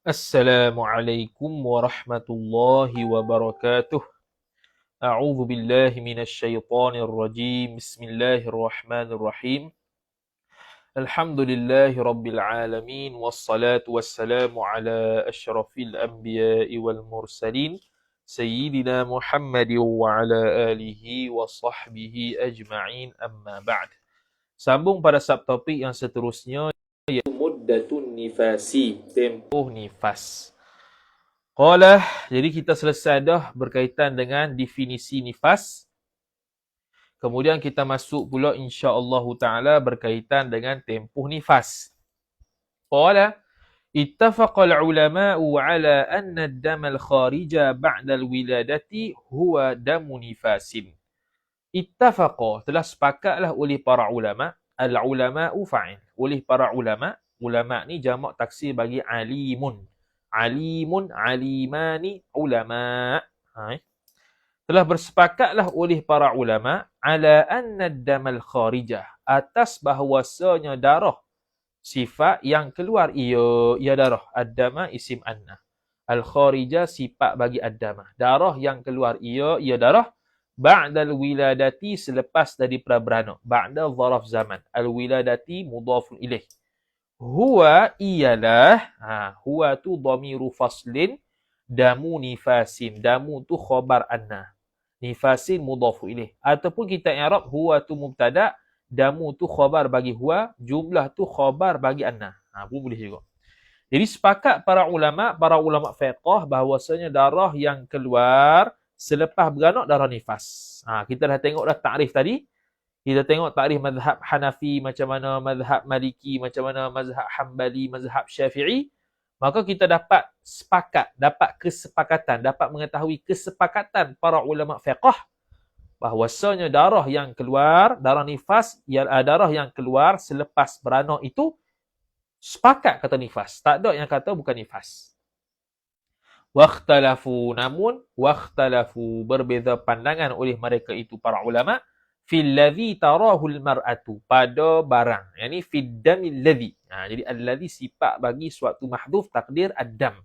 Assalamualaikum warahmatullahi wabarakatuh. A'udzu billahi minasy syaithanir rajim. Bismillahirrahmanirrahim. Alhamdulillahi rabbil alamin wassalatu wassalamu ala asyrafil anbiya'i wal mursalin sayyidina Muhammadin wa ala alihi wa sahbihi ajma'in, amma ba'd. Sambung pada subtopik yang seterusnya, iaitu muddatun nifasi, tempoh nifas. Qala, jadi kita selesai dah berkaitan dengan definisi nifas. Kemudian kita masuk pula insya-Allah taala berkaitan dengan tempoh nifas. Qala, ittafaqal ulama'u ala anna ad-dam al-kharija ba'da al-wiladati huwa damu nifasin. Ittafaqa, telah sepakatlah oleh para ulama, al-ulama'u fa'il, oleh para ulama. Ulama ni jamak taksir bagi alimun. Alimun, alimani, ulama. Telah bersepakatlah oleh para ulama ala anna damal kharijah, atas bahawasanya darah sifat yang keluar ia darah. Ad-dama isim anna. Al-kharijah sifat bagi ad-dama. Darah yang keluar ia darah. Ba'dal wiladati, selepas daripada beranak. Ba'da zaraf zaman. Al-wiladati mudhafun ilaih. Huwa ialah, huwa tu dhamiru faslin, damu nifasin. Damu tu khabar anna. Nifasin mudhafu ilaih. Ataupun kita i'rab huwa tu mubtada, damu tu khabar bagi huwa, jumlah tu khabar bagi anna. Pun boleh juga. Jadi sepakat para ulama fiqh bahawasanya darah yang keluar selepas beranak darah nifas. Kita dah tengok dah takrif tadi. Kita tengok takrif mazhab Hanafi macam mana, mazhab Maliki macam mana, mazhab Hambali, mazhab Syafi'i. Maka kita dapat sepakat, dapat kesepakatan, dapat mengetahui kesepakatan para ulama fiqh bahawasanya darah yang keluar, darah nifas, ialah darah yang keluar selepas beranak itu sepakat kata nifas. Tak ada yang kata bukan nifas. Wakhtalafu, namun wakhtalafu, berbeza pandangan oleh mereka itu para ulama, fil ladzi tarahul mar'atu, pada barang, yakni fid damil ladzi. Jadi alladzi sifat bagi suatu mahdhuf takdir ad-dam.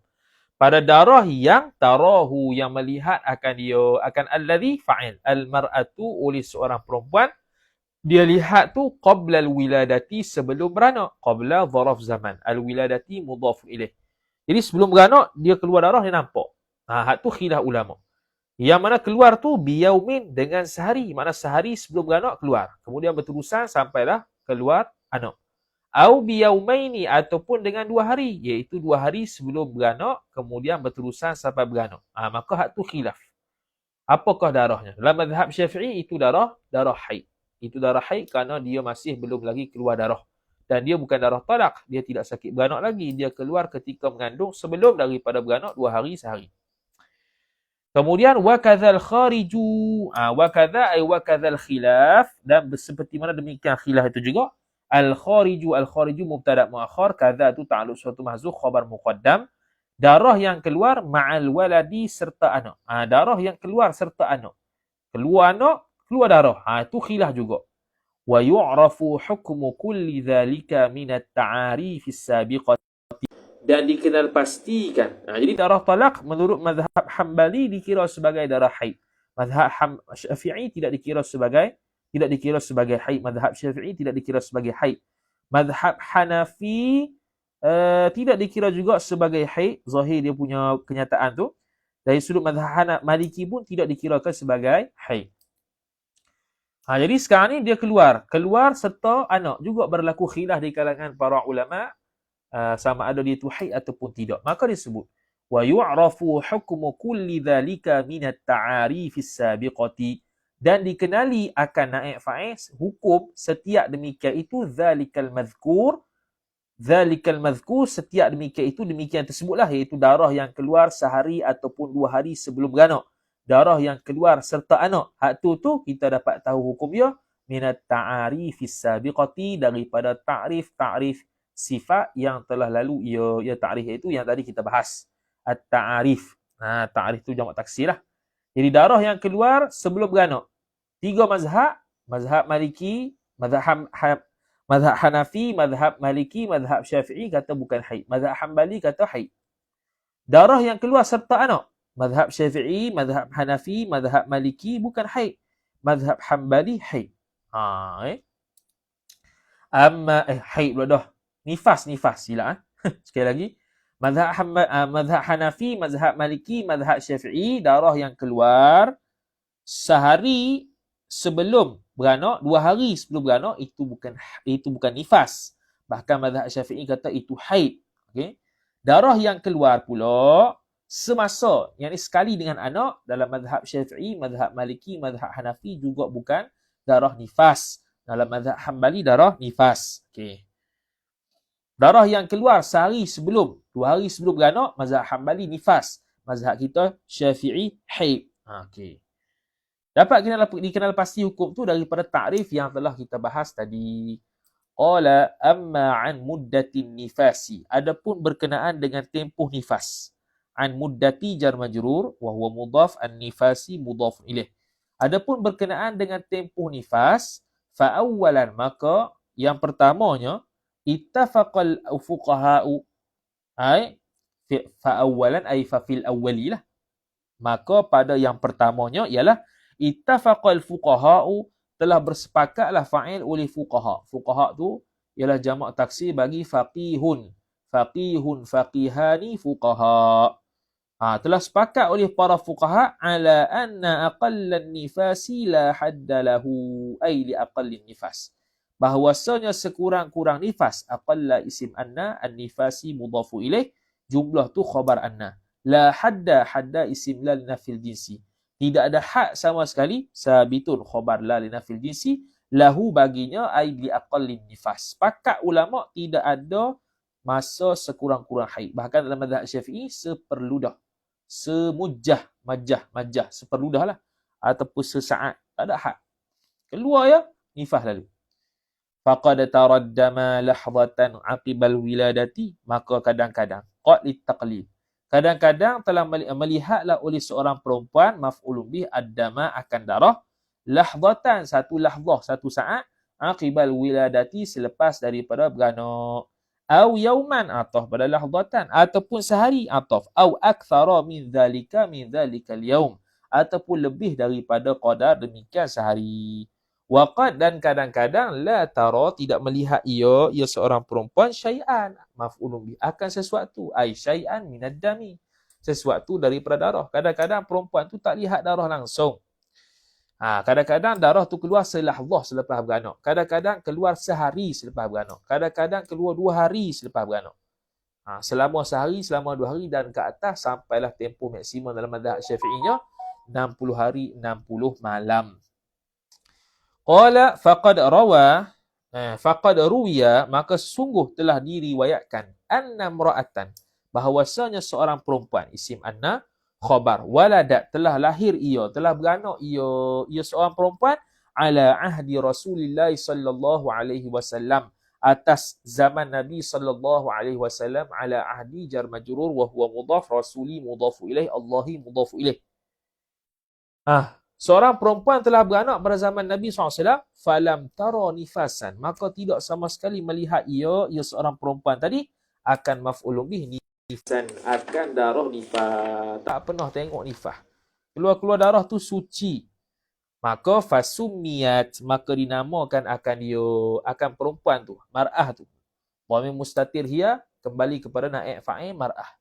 Pada darah yang tarahu, yang melihat akan dia, akan alladzi fa'il. Al mar'atu, oleh seorang perempuan, dia lihat tu qabla al-wiladati, sebelum beranak. Qabla zaraf zaman. Al-wiladati mudhaf ilaih. Jadi sebelum beranak dia keluar darah, dia nampak. Hak tu khilaf ulama. Yang mana keluar tu biyaumin, dengan sehari. Makna sehari sebelum beranak keluar. Kemudian berterusan sampailah keluar anak. Au biyaumaini, ataupun dengan 2 hari. Iaitu 2 hari sebelum beranak, kemudian berterusan sampai beranak. Maka hak tu khilaf. Apakah darahnya? Dalam mazhab Syafi'i itu darah haid. Itu darah haid kerana dia masih belum lagi keluar darah. Dan dia bukan darah talak. Dia tidak sakit beranak lagi. Dia keluar ketika mengandung sebelum daripada beranak 2 hari sehari. Kemudian wakadzal khariju, wakadza ay wakadzal khilaf, dan seperti mana demikian khilaf itu juga. Al khariju mubtada muakhar, kadza tu ta'alluq suatu mahzuf khabar muqaddam. Darah yang keluar ma'al waladi, serta anak. Darah yang keluar serta anak. Keluar anak, keluar darah. Itu khilaf juga. Wa yu'rafu hukmu kulli dhalika minat ta'arif as-sabiqah, dan dikenal pastikan. Jadi darah talak menurut mazhab Hambali dikira sebagai darah haid. Mazhab Syafi'i tidak dikira sebagai haid. Mazhab Syafi'i tidak dikira sebagai haid. Mazhab Hanafi tidak dikira juga sebagai haid. Zahir dia punya kenyataan tu. Dari sudut mazhab Maliki pun tidak dikirakan sebagai haid. Jadi sekarang ni dia keluar serta anak. Juga berlaku khilaf di kalangan para ulama, sama ada dia tu haid ataupun tidak. Maka disebut wa yu'rafu hukmu kulli dhalika minat ta'arifis sabiqati, dan dikenali akan naib fa'il hukum setiap demikian itu dhalikal madhkur, setiap demikian itu demikian tersebutlah, iaitu darah yang keluar sehari ataupun 2 hari sebelum beranak, darah yang keluar serta anak. Hak tu kita dapat tahu hukum dia minat ta'arifis sabiqati, daripada ta'rif sifat yang telah lalu ia ta'rif, itu yang tadi kita bahas, at-ta'arif. Ta'rif tu jamak taksir lah. Jadi darah yang keluar sebelum beranak. 3 mazhab Maliki, mazhab Hanafi, mazhab Maliki, mazhab Syafi'i kata bukan haid. Mazhab Hambali kata haid. Darah yang keluar serta anak. Mazhab Syafi'i, mazhab Hanafi, mazhab Maliki bukan haid. Mazhab Hambali haid. Haid pula dah. Nifas sila. Sekali lagi. Mazhab Hanafi, mazhab Maliki, mazhab Syafi'i, darah yang keluar sehari sebelum beranak, 2 hari sebelum beranak, itu bukan nifas. Bahkan mazhab Syafi'i kata itu haid. Okey. Darah yang keluar pula semasa, yang ini sekali dengan anak, dalam mazhab Syafi'i, mazhab Maliki, mazhab Hanafi juga bukan darah nifas. Dalam mazhab Hambali darah nifas. Okey. Darah yang keluar sehari sebelum, 2 hari sebelum beranak, mazhab Hambali nifas. Mazhab kita Syafi'i haid. Okey. Dapat dikenal pasti hukum tu daripada takrif yang telah kita bahas tadi. Qala amma an muddatin nifasi. Adapun berkenaan dengan tempoh nifas. An muddati jar majrur wa huwa mudhaf, an nifasi mudhaf ilaih. Adapun berkenaan dengan tempoh nifas, fa awwalan, maka yang pertamanya ittafaqal fuqaha'u, ai fa awwalan ai fa fil awwalilah. Maka pada yang pertamanya ialah ittafaqal fuqaha'u, telah bersepakatlah fa'il oleh fuqaha. Fuqaha tu ialah jamak taksir bagi faqihun. Faqihun, faqihani, fuqaha. Telah sepakat oleh para fuqaha ala anna aqallan nifasi la hadda lahu, ay li aqallin nifas. Bahawasanya sekurang-kurang nifas, aqalla isim anna, an-nifasi mudhafu ilaih, jumlah tu khabar anna. La hadda isim la linafil jinsi. Tidak ada had sama sekali, sabitun khabar la linafil jinsi, lahu baginya ay li aqallin nifas. Sepakat ulama tidak ada masa sekurang-kurang haid. Bahkan dalam mazhab Syafi'i seperludah, semujah, majah, seperludah lah, ataupun sesaat, tak ada had. Keluar ya, nifas lalu. Faqad taraddama lahdatan aqibal wiladati, maka kadang-kadang qad litaqlil, kadang-kadang telah melihatlah oleh seorang perempuan maf'ulun bih ad-dama, akan darah, lahdatan, satu lahdah, satu saat, aqibal wiladati, selepas daripada beranak, au yauman, atau pada lahdatan, ataupun sehari, atau au akthara min dhalika al-yaum, ataupun lebih daripada qadar demikian sehari. Waqad, dan kadang-kadang la tara, tidak melihat ia seorang perempuan, syai'an, maf'ulun bih, akan sesuatu, ai syai'an minad dami, sesuatu daripada darah. Kadang-kadang perempuan tu tak lihat darah langsung. Kadang-kadang darah tu keluar selahdah selepas beranak. Kadang-kadang keluar sehari selepas beranak. Kadang-kadang keluar 2 hari selepas beranak. Selama sehari, selama 2 hari dan ke atas, sampailah tempoh maksimum dalam mazhab Syafi'inya 60 hari 60 malam. Qala faqad ruwiya, maka sungguh telah diriwayatkan, anna mra'atan, bahawasanya seorang perempuan, isim anna, khabar, waladat, telah lahir ia, telah beranak ia seorang perempuan, ala ahdi Rasulillah sallallahu alaihi wasallam, atas zaman Nabi sallallahu alaihi wasallam, ala ahdi jar majrur wa huwa mudhaf, rasuli mudhafu ilaih, Allahi mudhafu ilaih. Seorang perempuan telah beranak pada zaman Nabi SAW, falam tara nifasan, maka tidak sama sekali melihat ia seorang perempuan tadi, akan maf'ulun bih nifasan, akan darah nifas. Tak pernah tengok nifas. Keluar-keluar darah tu suci. Maka fasumiyat, maka dinamakan akan perempuan tu, mar'ah tu. Dhamir mustatir hiya, kembali kepada naib fa'il mar'ah.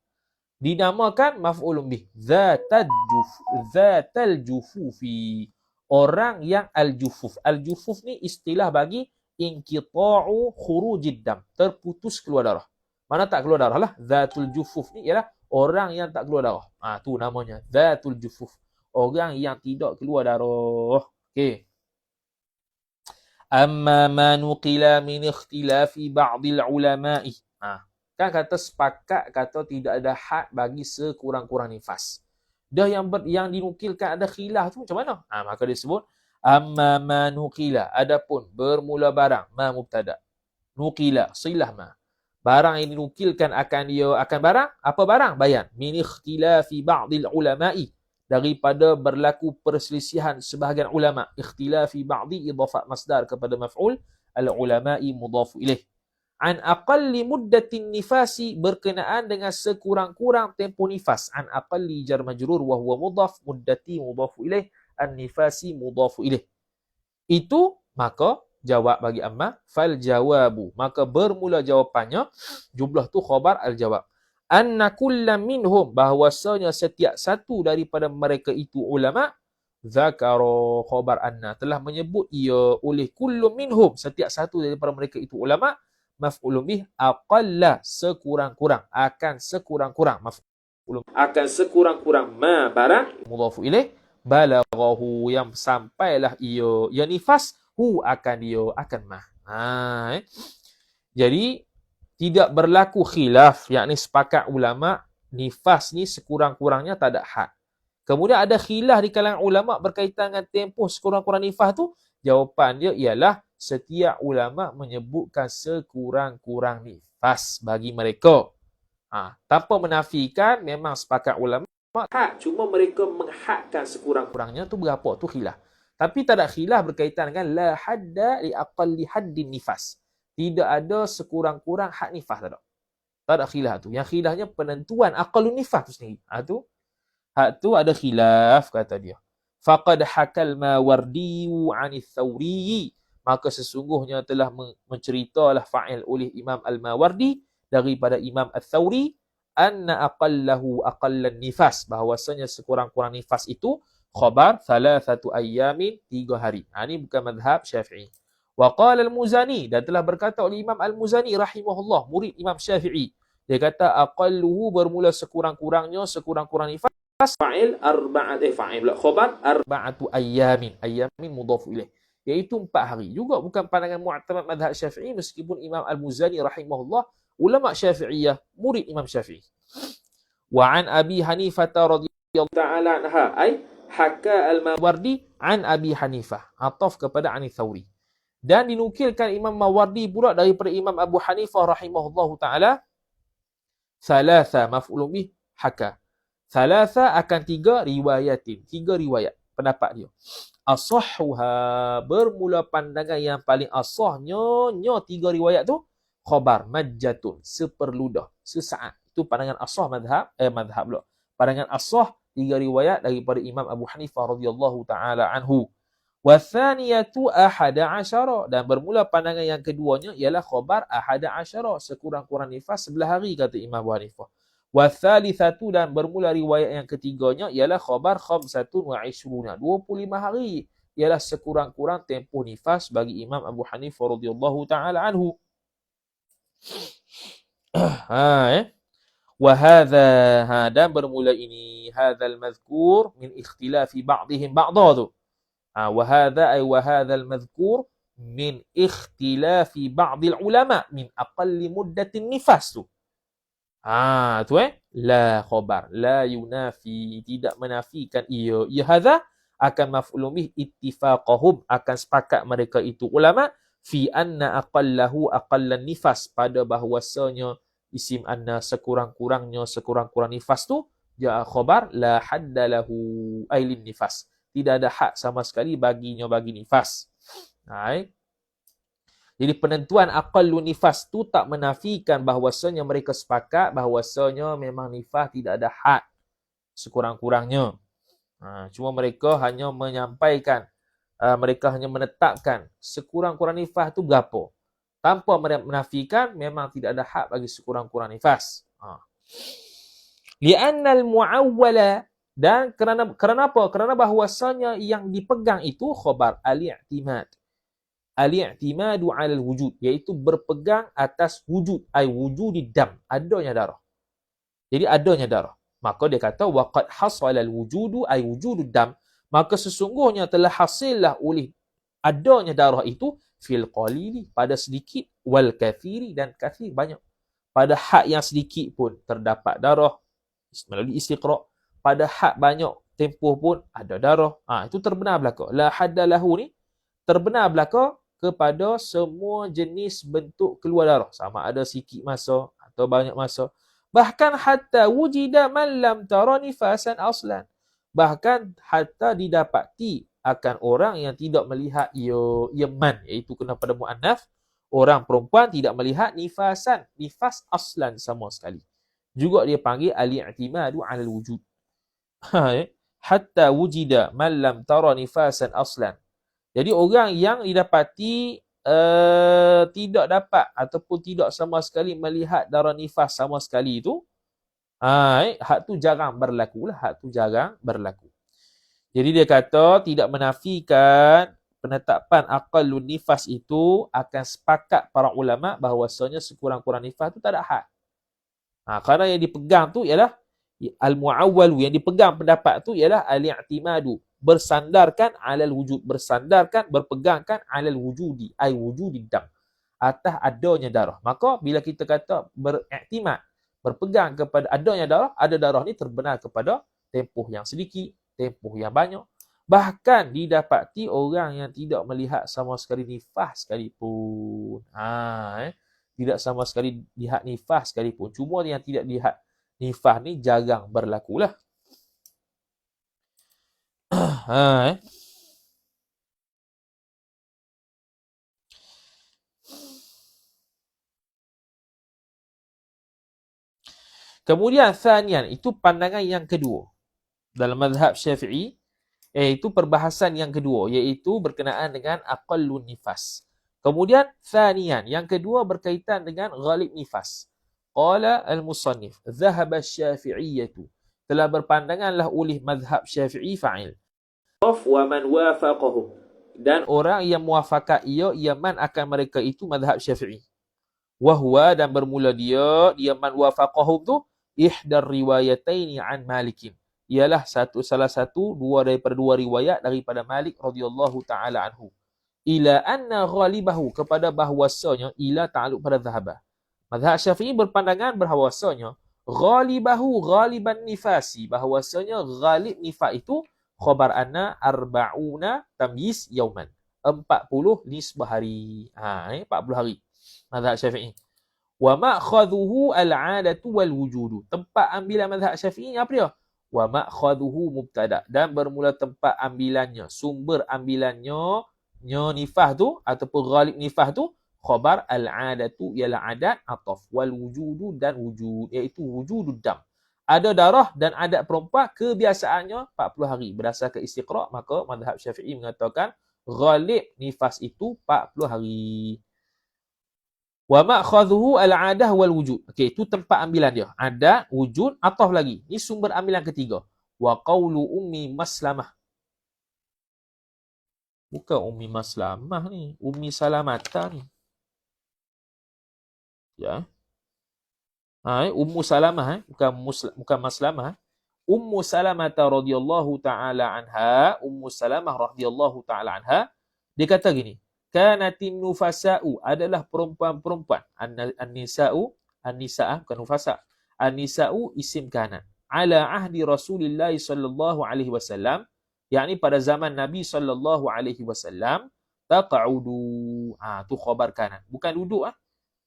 Dinamakan maf'ulun bih, zatal jufufi, orang yang al-jufuf. Al-jufuf ni istilah bagi inqita'u khurujid dam, terputus keluar darah. Mana tak keluar darah lah. Zatul jufuf ni ialah orang yang tak keluar darah. Tu namanya zatul jufuf, orang yang tidak keluar darah. Okey. Amma ma nuqila min ikhtilafi ba'dil ulama'i. Kan kata sepakat, kata tidak ada had bagi sekurang-kurang nifas. Dah yang dinukilkan ada khilaf tu macam mana? Maka disebut amma ma nuqila, adapun bermula barang, ma mubtada, nuqila silah ma, barang yang dinukilkan akan barang, apa barang? Bayan. Min ikhtilafi ba'dil ulama'i, daripada berlaku perselisihan sebahagian ulama. Ikhtilafi ba'di idafat masdar kepada maf'ul, al ulama'i mudhafu ilaih. an aqalli muddatin nifasi, berkenaan dengan sekurang-kurang tempoh nifas. An aqalli jar majrur wa huwa mudhaf, muddati mudhafu ilaih, an nifasi mudhafu ilaih. Itu maka jawab bagi amma, fal jawabu, maka bermula jawapannya jumlah tu khabar al jawab. Anna kullam minhum, bahwasanya setiap satu daripada mereka itu ulama, zakara khabar anna, telah menyebut ia oleh kullu minhum, setiap satu daripada mereka itu ulama, maf'ulun bih aqalla, sekurang-kurang, akan sekurang-kurang, maf'ulun akan sekurang-kurang, ma barang mudhafu ilaih, balaghahu, yang sampailah ia nifas, hu akan dia, akan ma. Jadi tidak berlaku khilaf, yakni sepakat ulama nifas ni sekurang-kurangnya tak ada had. Kemudian ada khilaf di kalangan ulama berkaitan dengan tempoh sekurang-kurang nifas tu. Jawapan dia ialah setiap ulama menyebutkan sekurang-kurang nifas bagi mereka. Tanpa menafikan, memang sepakat ulama had, cuma mereka menghadkan sekurang-kurangnya tu berapa tu khilaf. Tapi tak ada khilaf berkaitan dengan la hadda li aqalli haddin nifas. Tidak ada sekurang-kurang had nifas, tak ada. Tak ada khilaf tu. Yang khilafnya penentuan aqalun nifas tu sendiri. Had tu ada khilaf, kata dia. Faqad hakal Mawardi 'ani Thawri, maka sesungguhnya telah menceritalah fa'il oleh Imam Al-Mawardi daripada Imam Al-Thawri, anna aqallahu aqallan nifas, bahwasanya sekurang-kurang nifas itu khabar 3 ayyamin, 3 hari. Ini bukan mazhab Syafi'i. Wa qala al-Muzani, dan telah berkata oleh Imam Al-Muzani rahimahullah, murid Imam Syafi'i, dia kata aqalluhu, bermula sekurang-kurangnya, sekurang-kurang nifas, fa'il khabar 4 ayyamin mudhafu ilaih, iaitu 4 hari. Juga bukan pandangan mu'tamad mazhab Syafi'i, meskipun Imam Al-Muzani rahimahullah ulama Syafi'iyah, murid Imam Syafi'i. Wa an Abi Hanifah radhiyallahu ta'ala anha, ay haka al-Mawardi an Abi Hanifah, ataf kepada Ani Thawri. Dan dinukilkan Imam Mawardi pula daripada Imam Abu Hanifah rahimahullahu ta'ala, thalatha maf'ulun bih haka. Thalatha akan 3 riwayatin, 3 riwayat pendapat dia. Asahhuha, bermula pandangan yang paling asahnya 3 riwayat tu khabar majjatun, seperludah, sesaat. Itu pandangan asah madhab pula. Pandangan asah 3 riwayat daripada Imam Abu Hanifah radhiyallahu ta'ala anhu. Wa thaniyatu 11, dan bermula pandangan yang keduanya ialah khabar 11, sekurang-kurang nifas 11 hari, kata Imam Abu Hanifah. Wa thalithatu, dan bermula riwayat yang ketiganya ialah khabar 25, 25 hari, ialah sekurang-kurang tempoh nifas bagi Imam Abu Hanifah radhiyallahu ta'ala anhu. Wa hadha, dan bermula ini hadzal mazkur min ikhtilafi ba'dihim ba'dha. Wa hadha ay wa hadzal mazkur min ikhtilafi ba'dil ulama min aqalli muddatin nifas tu. La khabar, la yunafi, tidak menafikan ia hadza, akan maf'ulun bih ittifaqahum, akan sepakat mereka itu ulama, fi anna aqallahu aqallan nifas, pada bahwasanya isim anna sekurang-kurang nifas tu ja'a khabar la hadda lahu ailin nifas, tidak ada had sama sekali baginya bagi nifas. Jadi penentuan aqallu nifas tu tak menafikan bahwasanya mereka sepakat bahwasanya memang nifas tidak ada had sekurang-kurangnya. Cuma mereka hanya menyampaikan, mereka hanya menetapkan sekurang-kurang nifas tu berapa, tanpa menafikan memang tidak ada had bagi sekurang-kurang nifas. Li'anna al-mu'awwala, dan kerana apa? Kerana bahwasanya yang dipegang itu khabar al-i'timad. Al-i'timadu 'alal wujud, iaitu berpegang atas wujud, ai wujudi dam, adanya darah. Jadi adanya darah. Maka dia kata waqad hasala al-wujudu ai wujudud dam, maka sesungguhnya telah hasillah oleh adanya darah itu fil qalili, pada sedikit, wal kathiri, dan kathir, banyak. Pada had yang sedikit pun terdapat darah melalui istiqra', pada had banyak tempoh pun ada darah. Itu terbenar belaka. La hadda lahu ni terbenar belaka kepada semua jenis bentuk keluar darah, sama ada sikit masa atau banyak masa. Bahkan hatta wujida man lam tara nifasan aslan, bahkan hatta didapati akan orang yang tidak melihat ia man, iaitu kena pada muannaf, orang perempuan tidak melihat nifas aslan sama sekali. Juga dia panggil al-i'timadu 'ala al-wujud. Hatta wujida man lam tara nifasan aslan. Jadi orang yang didapati tidak dapat ataupun tidak sama sekali melihat darah nifas sama sekali itu, hak tu jarang berlaku lah, hak tu jarang berlaku. Jadi dia kata tidak menafikan penetapan aqallun nifas itu, akan sepakat para ulama bahawasanya sekurang-kurang nifas tu tak ada had. Kerana yang dipegang tu ialah al-mu'awwalu, yang dipegang pendapat tu ialah al-i'timadu, bersandarkan alal wujud, bersandarkan, berpegangkan alal wujudi, ai wujudi dam, atas adanya darah. Maka bila kita kata beriktimad, berpegang kepada adanya darah, ada darah ni terbenar kepada tempoh yang sedikit, tempoh yang banyak. Bahkan didapati orang yang tidak melihat sama sekali nifas sekalipun. Tidak sama sekali lihat nifas sekalipun. Cuma yang tidak lihat nifas ni jarang berlakulah. Kemudian thanian, itu pandangan yang kedua dalam mazhab Syafi'i, iaitu perbahasan yang kedua, iaitu berkenaan dengan aqallun nifas. Kemudian thanian, yang kedua berkaitan dengan ghalib nifas. Qala al-musannif, dhahaba asy-syafi'iyyatu, telah berpandanganlah oleh mazhab Syafi'i fa'il. Wa man wafaqahum, dan orang yang muafakat ia man akan mereka itu mazhab Syafi'i. Wahwa, dan bermula dia man wafaqahum tu ihdar riwayataini an Malikin, ialah salah satu daripada dua riwayat daripada Malik radhiyallahu taala anhu. Ila anna ghalibahu, kepada bahwasanya, ila ta'alluq pada dhahaba. Mazhab Syafi'i berpandangan bahwasanya ghalibahu ghaliban nifasi, bahwasanya ghalib nifas itu khabar anna arba'una tamyiz yauman, 40 nisbah hari. 40 hari. Mazhab Syafi'i. Wa ma'khadhuhu al-'adatu wal wujudu. Tempat ambilan mazhab Syafi'i apa dia? Wa ma'khadhuhu mubtada, dan bermula tempat ambilannya, sumber ambilannya nifas tu ataupun ghalib nifas tu khabar al-'adatu, ialah adat ataf, wal wujudu, dan wujud, iaitu wujudud dam. Ada darah dan adat perempuan kebiasaannya 40 hari. Berdasarkan istiqra', maka mazhab Syafi'i mengatakan ghalib nifas itu 40 hari. Wa ma'khadhuhu al-'adah wal wujud. Okey, itu tempat ambilan dia. Ada, wujud, ataf lagi. Ini sumber ambilan ketiga. Wa qawlu ummi maslamah. Bukan ummi maslamah ni, ummi salamata ni. Ya. Ummu salamah, bukan maslamah. Ummu salamata radhiyallahu taala anha, Ummu salamah radhiyallahu taala anha, dia kata gini, kanatin nufasa'u, adalah perempuan-perempuan. An-nisa'u bukan nufasa'. An-nisa'u isim kana. Ala ahdi Rasulillah sallallahu alaihi wasallam, yakni pada zaman Nabi sallallahu alaihi wasallam, taq'udu. Tu khabar kana. Bukan duduk.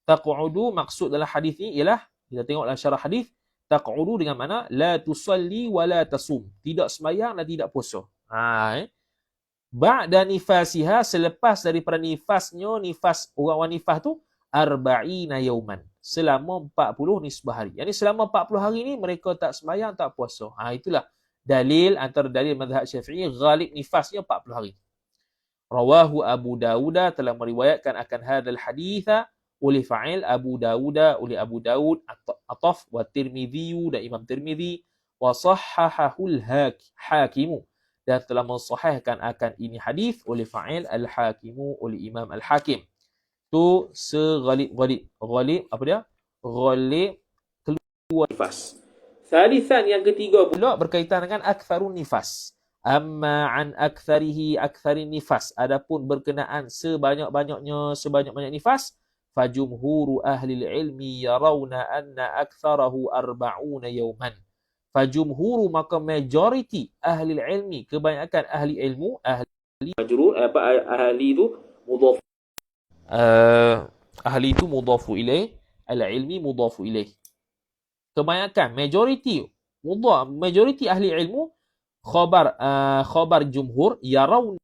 Taq'udu, maksud dalam hadis ni ialah, kita tengok dalam syarah hadis, taq'udu dengan makna la tusalli wa la tasum, tidak sembahyang dan tidak puasa. Ba'da nifasiha, selepas daripada nifasnya, nifas orang nifas tu, arba'ina yauman, selama 40 nisbah hari. Yani selama 40 hari ni mereka tak sembahyang, tak puasa. Itulah dalil, antara dalil mazhab Syafi'i, ghalib nifasnya 40 hari. Rawahu Abu Dawud, telah meriwayatkan akan hadal haditha oleh fa'il Abu Dawud, oleh Abu Dawud, Ataf, wa Tirmidhi, dan Imam Tirmidhi, wa sahhahahul hakimu, dan telah mensahihkan akan ini hadis oleh fa'il al-hakimu, oleh Imam al-Hakim. Tu seghalib-ghalib. Ghalib apa dia? Ghalib keluar nifas. Thalithan, yang ketiga pula berkaitan dengan aktsarun nifas. Amma an aktsarihi aktsarin nifas, adapun berkenaan sebanyak-banyak nifas, fajumhuru ahli ilmi yarawna anna aktsarahu 40 yawman. Fajumhuru, maka majority ahli ilmi, kebanyakan ahli ilmu, ahli majrur, ahli itu mudhaf, ahli itu mudhafu ilaih, al-ilmi mudhafu ilaih. Kebanyakan, majority ahli ilmu, khabar jumhur, yarawna,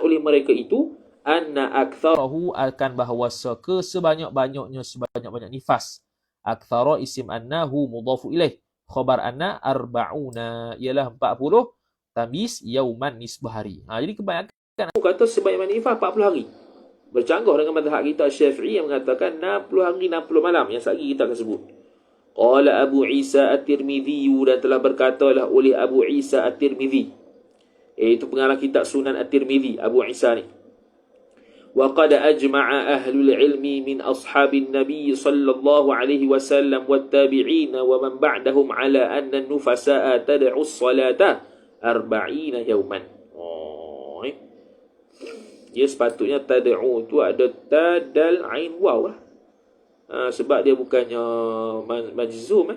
oleh mereka itu, anna aktharahu akan bahawasa sebanyak-banyaknya nifas. Akthara isim annahu mudhafu ilaih. Khabar anna arba'una ialah 40 tamis yauman nisbah hari. Jadi kebanyakan aku kata sebanyak nifas 40 hari. Bercanggah dengan mazhab kita Syafi'i yang mengatakan 60 hari 60 malam yang sekali kita akan sebut. Qala Abu Isa At-Tirmidzi, dan telah berkatalah oleh Abu Isa At-Tirmidzi, iaitu pengarang kitab Sunan At-Tirmidzi, Abu Isa ni. Wa qad ajma'a ahlul ilmi min ashabin Nabi sallallahu alaihi wasallam wat tabi'in wa man ba'dahum ala anna an-nufasa'a tad'u as-salata 40 yawman. Dia sepatutnya tad'u tu ada tadal ain waw lah. Sebab dia bukannya majzum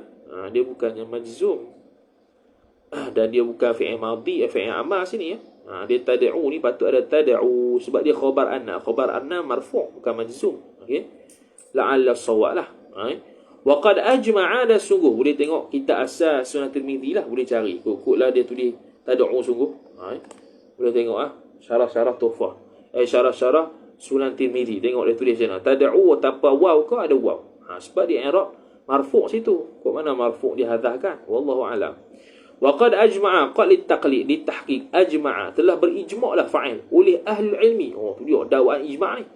dia bukannya majzum dan dia bukan fi'il madhi, fi'il amar sini ya. Dia tad'u ni patut ada tad'u sebab dia khabar anna marfu' bukan majzum. Okey, la'alla sawab lah. Wa qad ajma'a, dan sungguh boleh tengok kita asal Sunan Tirmidzi lah, boleh cari kukutlah dia tulis tad'u sungguh. Boleh tengok syarah-syarah Tuhfah, syarah-syarah Sunan Tirmidzi, tengok dia tulis macam mana. Tad'u tanpa waw ke ada waw? Sebab dia i'rab marfu' situ. Kok mana marfu' dihadzafkan? Wallahu alam. Wa qad ajma'a qad litaqlid litahqiq ajma'a, telah berijma' lah fa'il oleh ahli ilmi. Tu dia dakwaan ijma' ni.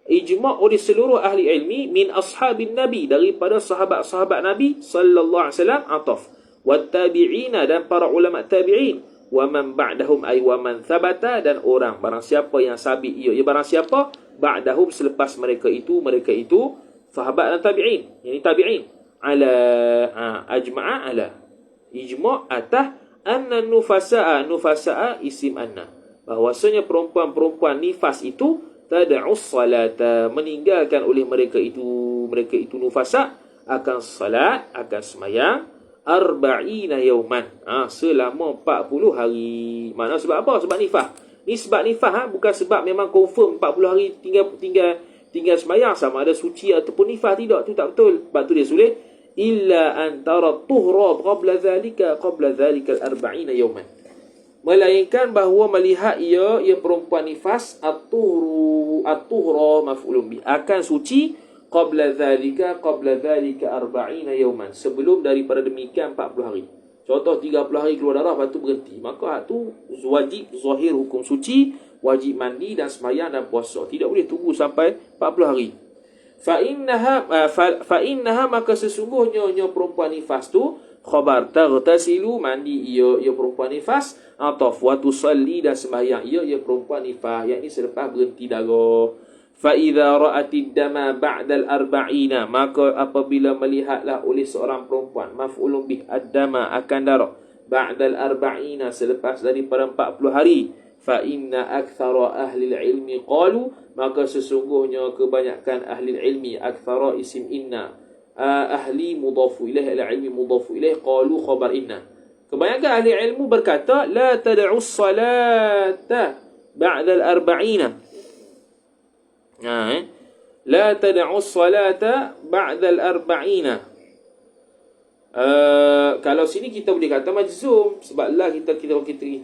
Ijma' oleh seluruh ahli ilmi min ashabin nabi, daripada sahabat-sahabat Nabi sallallahu alaihi wasallam, ataf wat tabi'ina, dan para ulama tabi'in, wa man ba'dahum ay wa man thabata, dan orang barang siapa yang sabit ia barang siapa ba'dahum selepas mereka itu sahabat dan tabi'in, yani tabi'in, ala ajma'a ala ijma' atah anna nufasa'a isim anna, bahwasanya perempuan-perempuan nifas itu tad'u salata, meninggalkan oleh mereka itu nufasa akan salat, akan semayang 40 yauman, selama 40 hari. Mana sebab apa? Sebab nifas. Ni sebab nifas, bukan sebab memang confirm 40 hari tinggal semayang, sama ada suci ataupun nifas, tidak, tu tak betul. Sebab tu dia tulis illa antara tuhra qabla dhalika al-40 yauman, melainkan bahawa melihat ia perempuan nifas, at-tuhra maf'ulun bi, akan suci qabla dhalika 40 yauman, sebelum daripada demikian 40 hari. Contoh 30 hari keluar darah, lepas tu berhenti, maka tu wajib zahir hukum suci, wajib mandi dan sembahyang dan puasa, tidak boleh tunggu sampai 40 hari. Fa innaha maka sesungguhnya perempuan nifas tu khabar taghtasilu, mandi ia perempuan nifas, ataf wa tusalli, dan sembahyang ia perempuan nifas, yakni selepas berhenti darah. Fa idza ra'atid dama ba'da al-40, maka apabila melihatlah oleh seorang perempuan, maf'ulun bih ad-dama akan darah, ba'da al-40 selepas daripada 40 hari, fa inna aktsara ahli ilmi qalu, maka sesungguhnya kebanyakan ahli ilmi, aktsara isim inna, ahli mudhafu ilaih, al-ilmi mudhafu ilaih, qalu khabar inna, kebanyakan ahli ilmu berkata la tad'u salata ba'da al-40, la tad'u salata ba'da al-40. Kalau sini kita boleh kata majzum, sebab la kita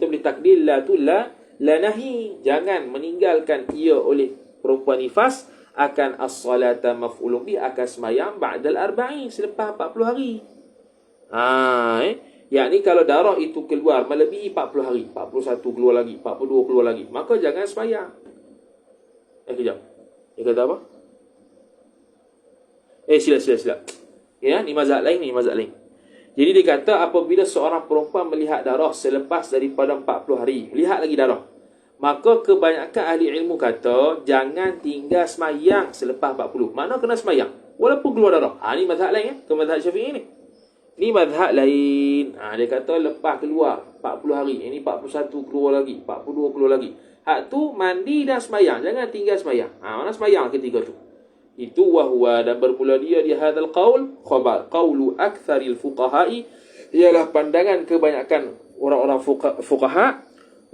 boleh takdir la tu la nahi, jangan meninggalkan ia oleh perempuan nifas akan as-salata maf'ulun bi, akan semayang ba'da al-40 selepas 40 hari. Yakni kalau darah itu keluar melebihi 40 hari, 41 keluar lagi, 42 keluar lagi, maka jangan semayang. Kejap. Dia kata apa? Sila. Ya, ni mazhab lain. Jadi dia kata apabila seorang perempuan melihat darah selepas daripada 40 hari, melihat lagi darah, maka kebanyakan ahli ilmu kata jangan tinggal semayang selepas 40. Mana kena semayang walaupun keluar darah. Ni mazhab lain ke mazhab Syafi'i ni. Ni mazhab lain. Dia kata lepas keluar 40 hari, ini 41 keluar lagi, 42 keluar lagi, hak tu mandi dan semayang, jangan tinggal semayang. Mana semayang ketika tu? Itu wahwa, dan bermula dia di hadzal qaul khabar qaulu aktsaril fuqaha'i, ialah pandangan kebanyakan orang-orang fuqaha,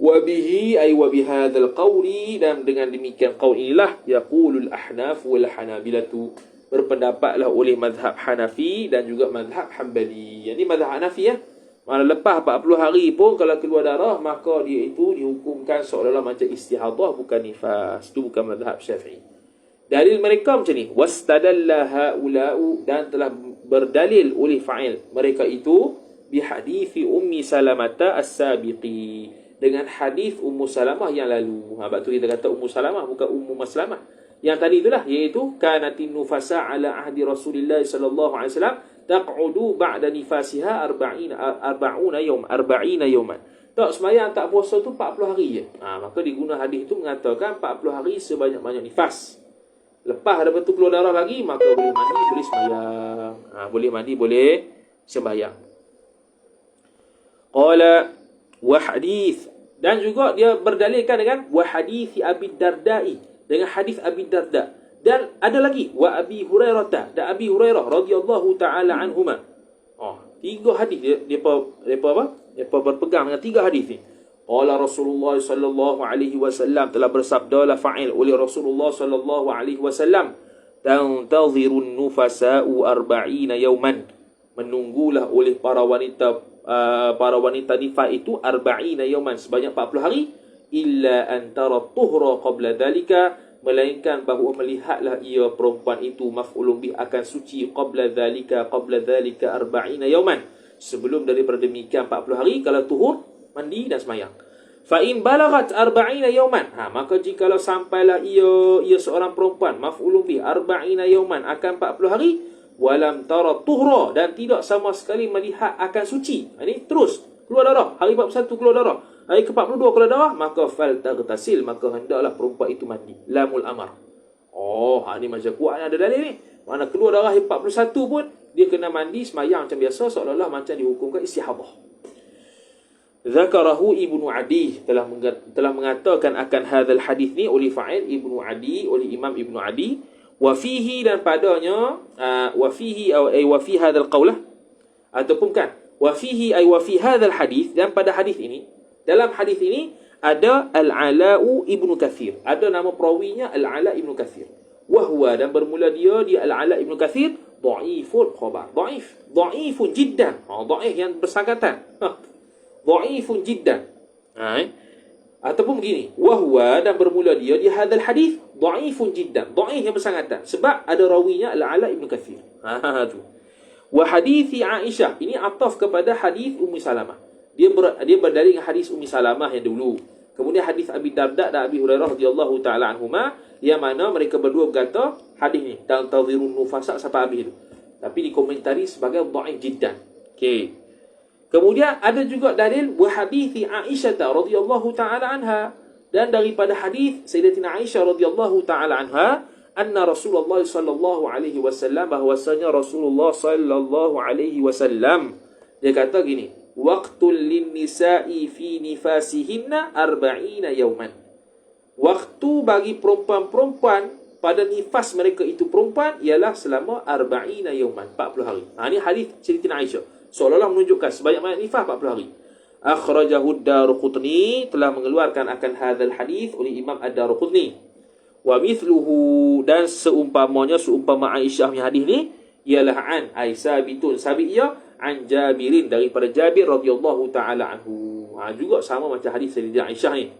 wa bihi ay wa bihadzal qauli, dan dengan demikian qaul inilah yaqulul ahnaf wal hanabilatu, berpendapatlah oleh mazhab Hanafi dan juga mazhab Hanbali. Jadi mazhab Hanafi Mana lepas 40 hari pun kalau keluar darah, maka dia itu dihukumkan seolah-olah macam istihadah, bukan nifas. Itu bukan mazhab Syafi'i. Dalil mereka macam ni. Wastadalla haula'u, dan telah berdalil oleh fa'il mereka itu bihadithi Ummi Salamata as-sabiqi, dengan hadis Ummu Salamah yang lalu. Sebab tu kita kata Ummu Salamah, bukan Ummu Maslamah. Yang tadi itulah, iaitu kanatin nufasa ala ahdi Rasulillah sallallahu alaihi wasallam taq'udu ba'da nifasiha 40 yawman. Tak sembahyang, tak puasa tu 40 hari je. Maka diguna hadis itu mengatakan 40 hari sebanyak-banyak nifas. Lepas daripada tu keluar darah lagi, maka boleh mandi, boleh sembahyang. Boleh mandi, boleh sembahyang. Qala wa hadith, dan juga dia berdalilkan dengan wa hadith Abi Darda'i, dengan hadis Abi Darda. Dan ada lagi wa Abi Hurairah, dan Abi Hurairah radhiyallahu taala anhuma. Tiga hadis dia berpegang dengan tiga hadis ni. Qala Rasulullah sallallahu alaihi wasallam, telah bersabda la fa'il oleh Rasulullah sallallahu alaihi wasallam, tantazirun nufasa'u 40 yawman, menunggulah oleh para wanita nifas itu 40 yawman, sebanyak 40 hari, illa antara tuhra qabla dhalika, melainkan bahawa melihatlah ia perempuan itu maf'ulun bih akan suci qabla dhalika 40 yawman, sebelum daripada demikian 40 hari, kalau tuhur mandi dan semayang. Fa in balaghat 40 yawman, maka jikalau sampailah ia seorang perempuan maf'ulun bih 40 yawman, akan 40 hari, walam tara tuhra, dan tidak sama sekali melihat akan suci. Ini terus keluar darah, hari 41 keluar darah, hari ke-42 keluar darah, maka fal taghtasil, maka hendaklah perempuan itu mandi. Lamul amar. Ini macam kuat ada dalil ni. Mana keluar darah hari 41 pun dia kena mandi, semayang macam biasa, seolah-olah macam dihukumkan istihadah. Zakarahu Ibnu Adi, telah mengatakan akan hadzal hadis ni oleh fa'il Ibnu Adi, oleh Imam Ibnu Adi. Wa fihi, dan padanya wa fihi ay wa fi hadzal qaulah, ataupun kan wa fihi ay wa fi hadzal hadis, dan pada hadis ini, dalam hadis ini ada Al-Ala'u Ibnu Katsir, ada nama perawinya Al-Ala' Ibnu Katsir. Wa huwa, dan bermula dia Al-Ala' Ibnu Katsir dhaifun khabar, dhaifun jiddan, dhaif yang bersangkatan, dhaifun jiddan. Ataupun begini, wa huwa, dan bermula dia hadzal hadis dhaifun jiddan, dhaif yang bersangkatan, sebab ada rawinya Al-Ala' Ibnu Katsir. Tu. Wa hadithi Aisyah, ini ataf kepada hadis Ummi Salamah. Dia berdalil dengan hadis Ummi Salamah yang dulu. Kemudian hadis Abi Darda dan Abi Hurairah radhiyallahu taala anhuma, yang mana mereka berdua berkata hadis ni tantazirun nufasa sampai habis itu, tapi dikomentari sebagai dhaif jiddan. Okey. Kemudian ada juga dalil wa hadithi Aisyah radhiyallahu taala anha, dan daripada hadis Sayyidatina Aisyah radhiyallahu taala anha, anna Rasulullah sallallahu alaihi wasallam, bahwasanya Rasulullah sallallahu alaihi wasallam dia kata gini, waqtul linnisa'i fi nifasihinna 40 yawman. Waktu bagi perempuan-perempuan pada nifas mereka itu perempuan ialah selama 40 yawman, 40 hari. Ini hadis Sayyidatina Aisyah, seolah-olah menunjukkan sebanyak-banyak nifas 40 hari. Akhrajahu Ad-Darqutni, telah mengeluarkan akan hadzal hadis oleh Imam Ad-Darqutni. Wa mithluhu, dan seumpama Aisyah punya hadis ni ialah an Aisyah sabiyah an Jabirin, daripada Jabir radhiyallahu taala anhu. Juga sama macam hadis Sayyidatina Aisyah ni.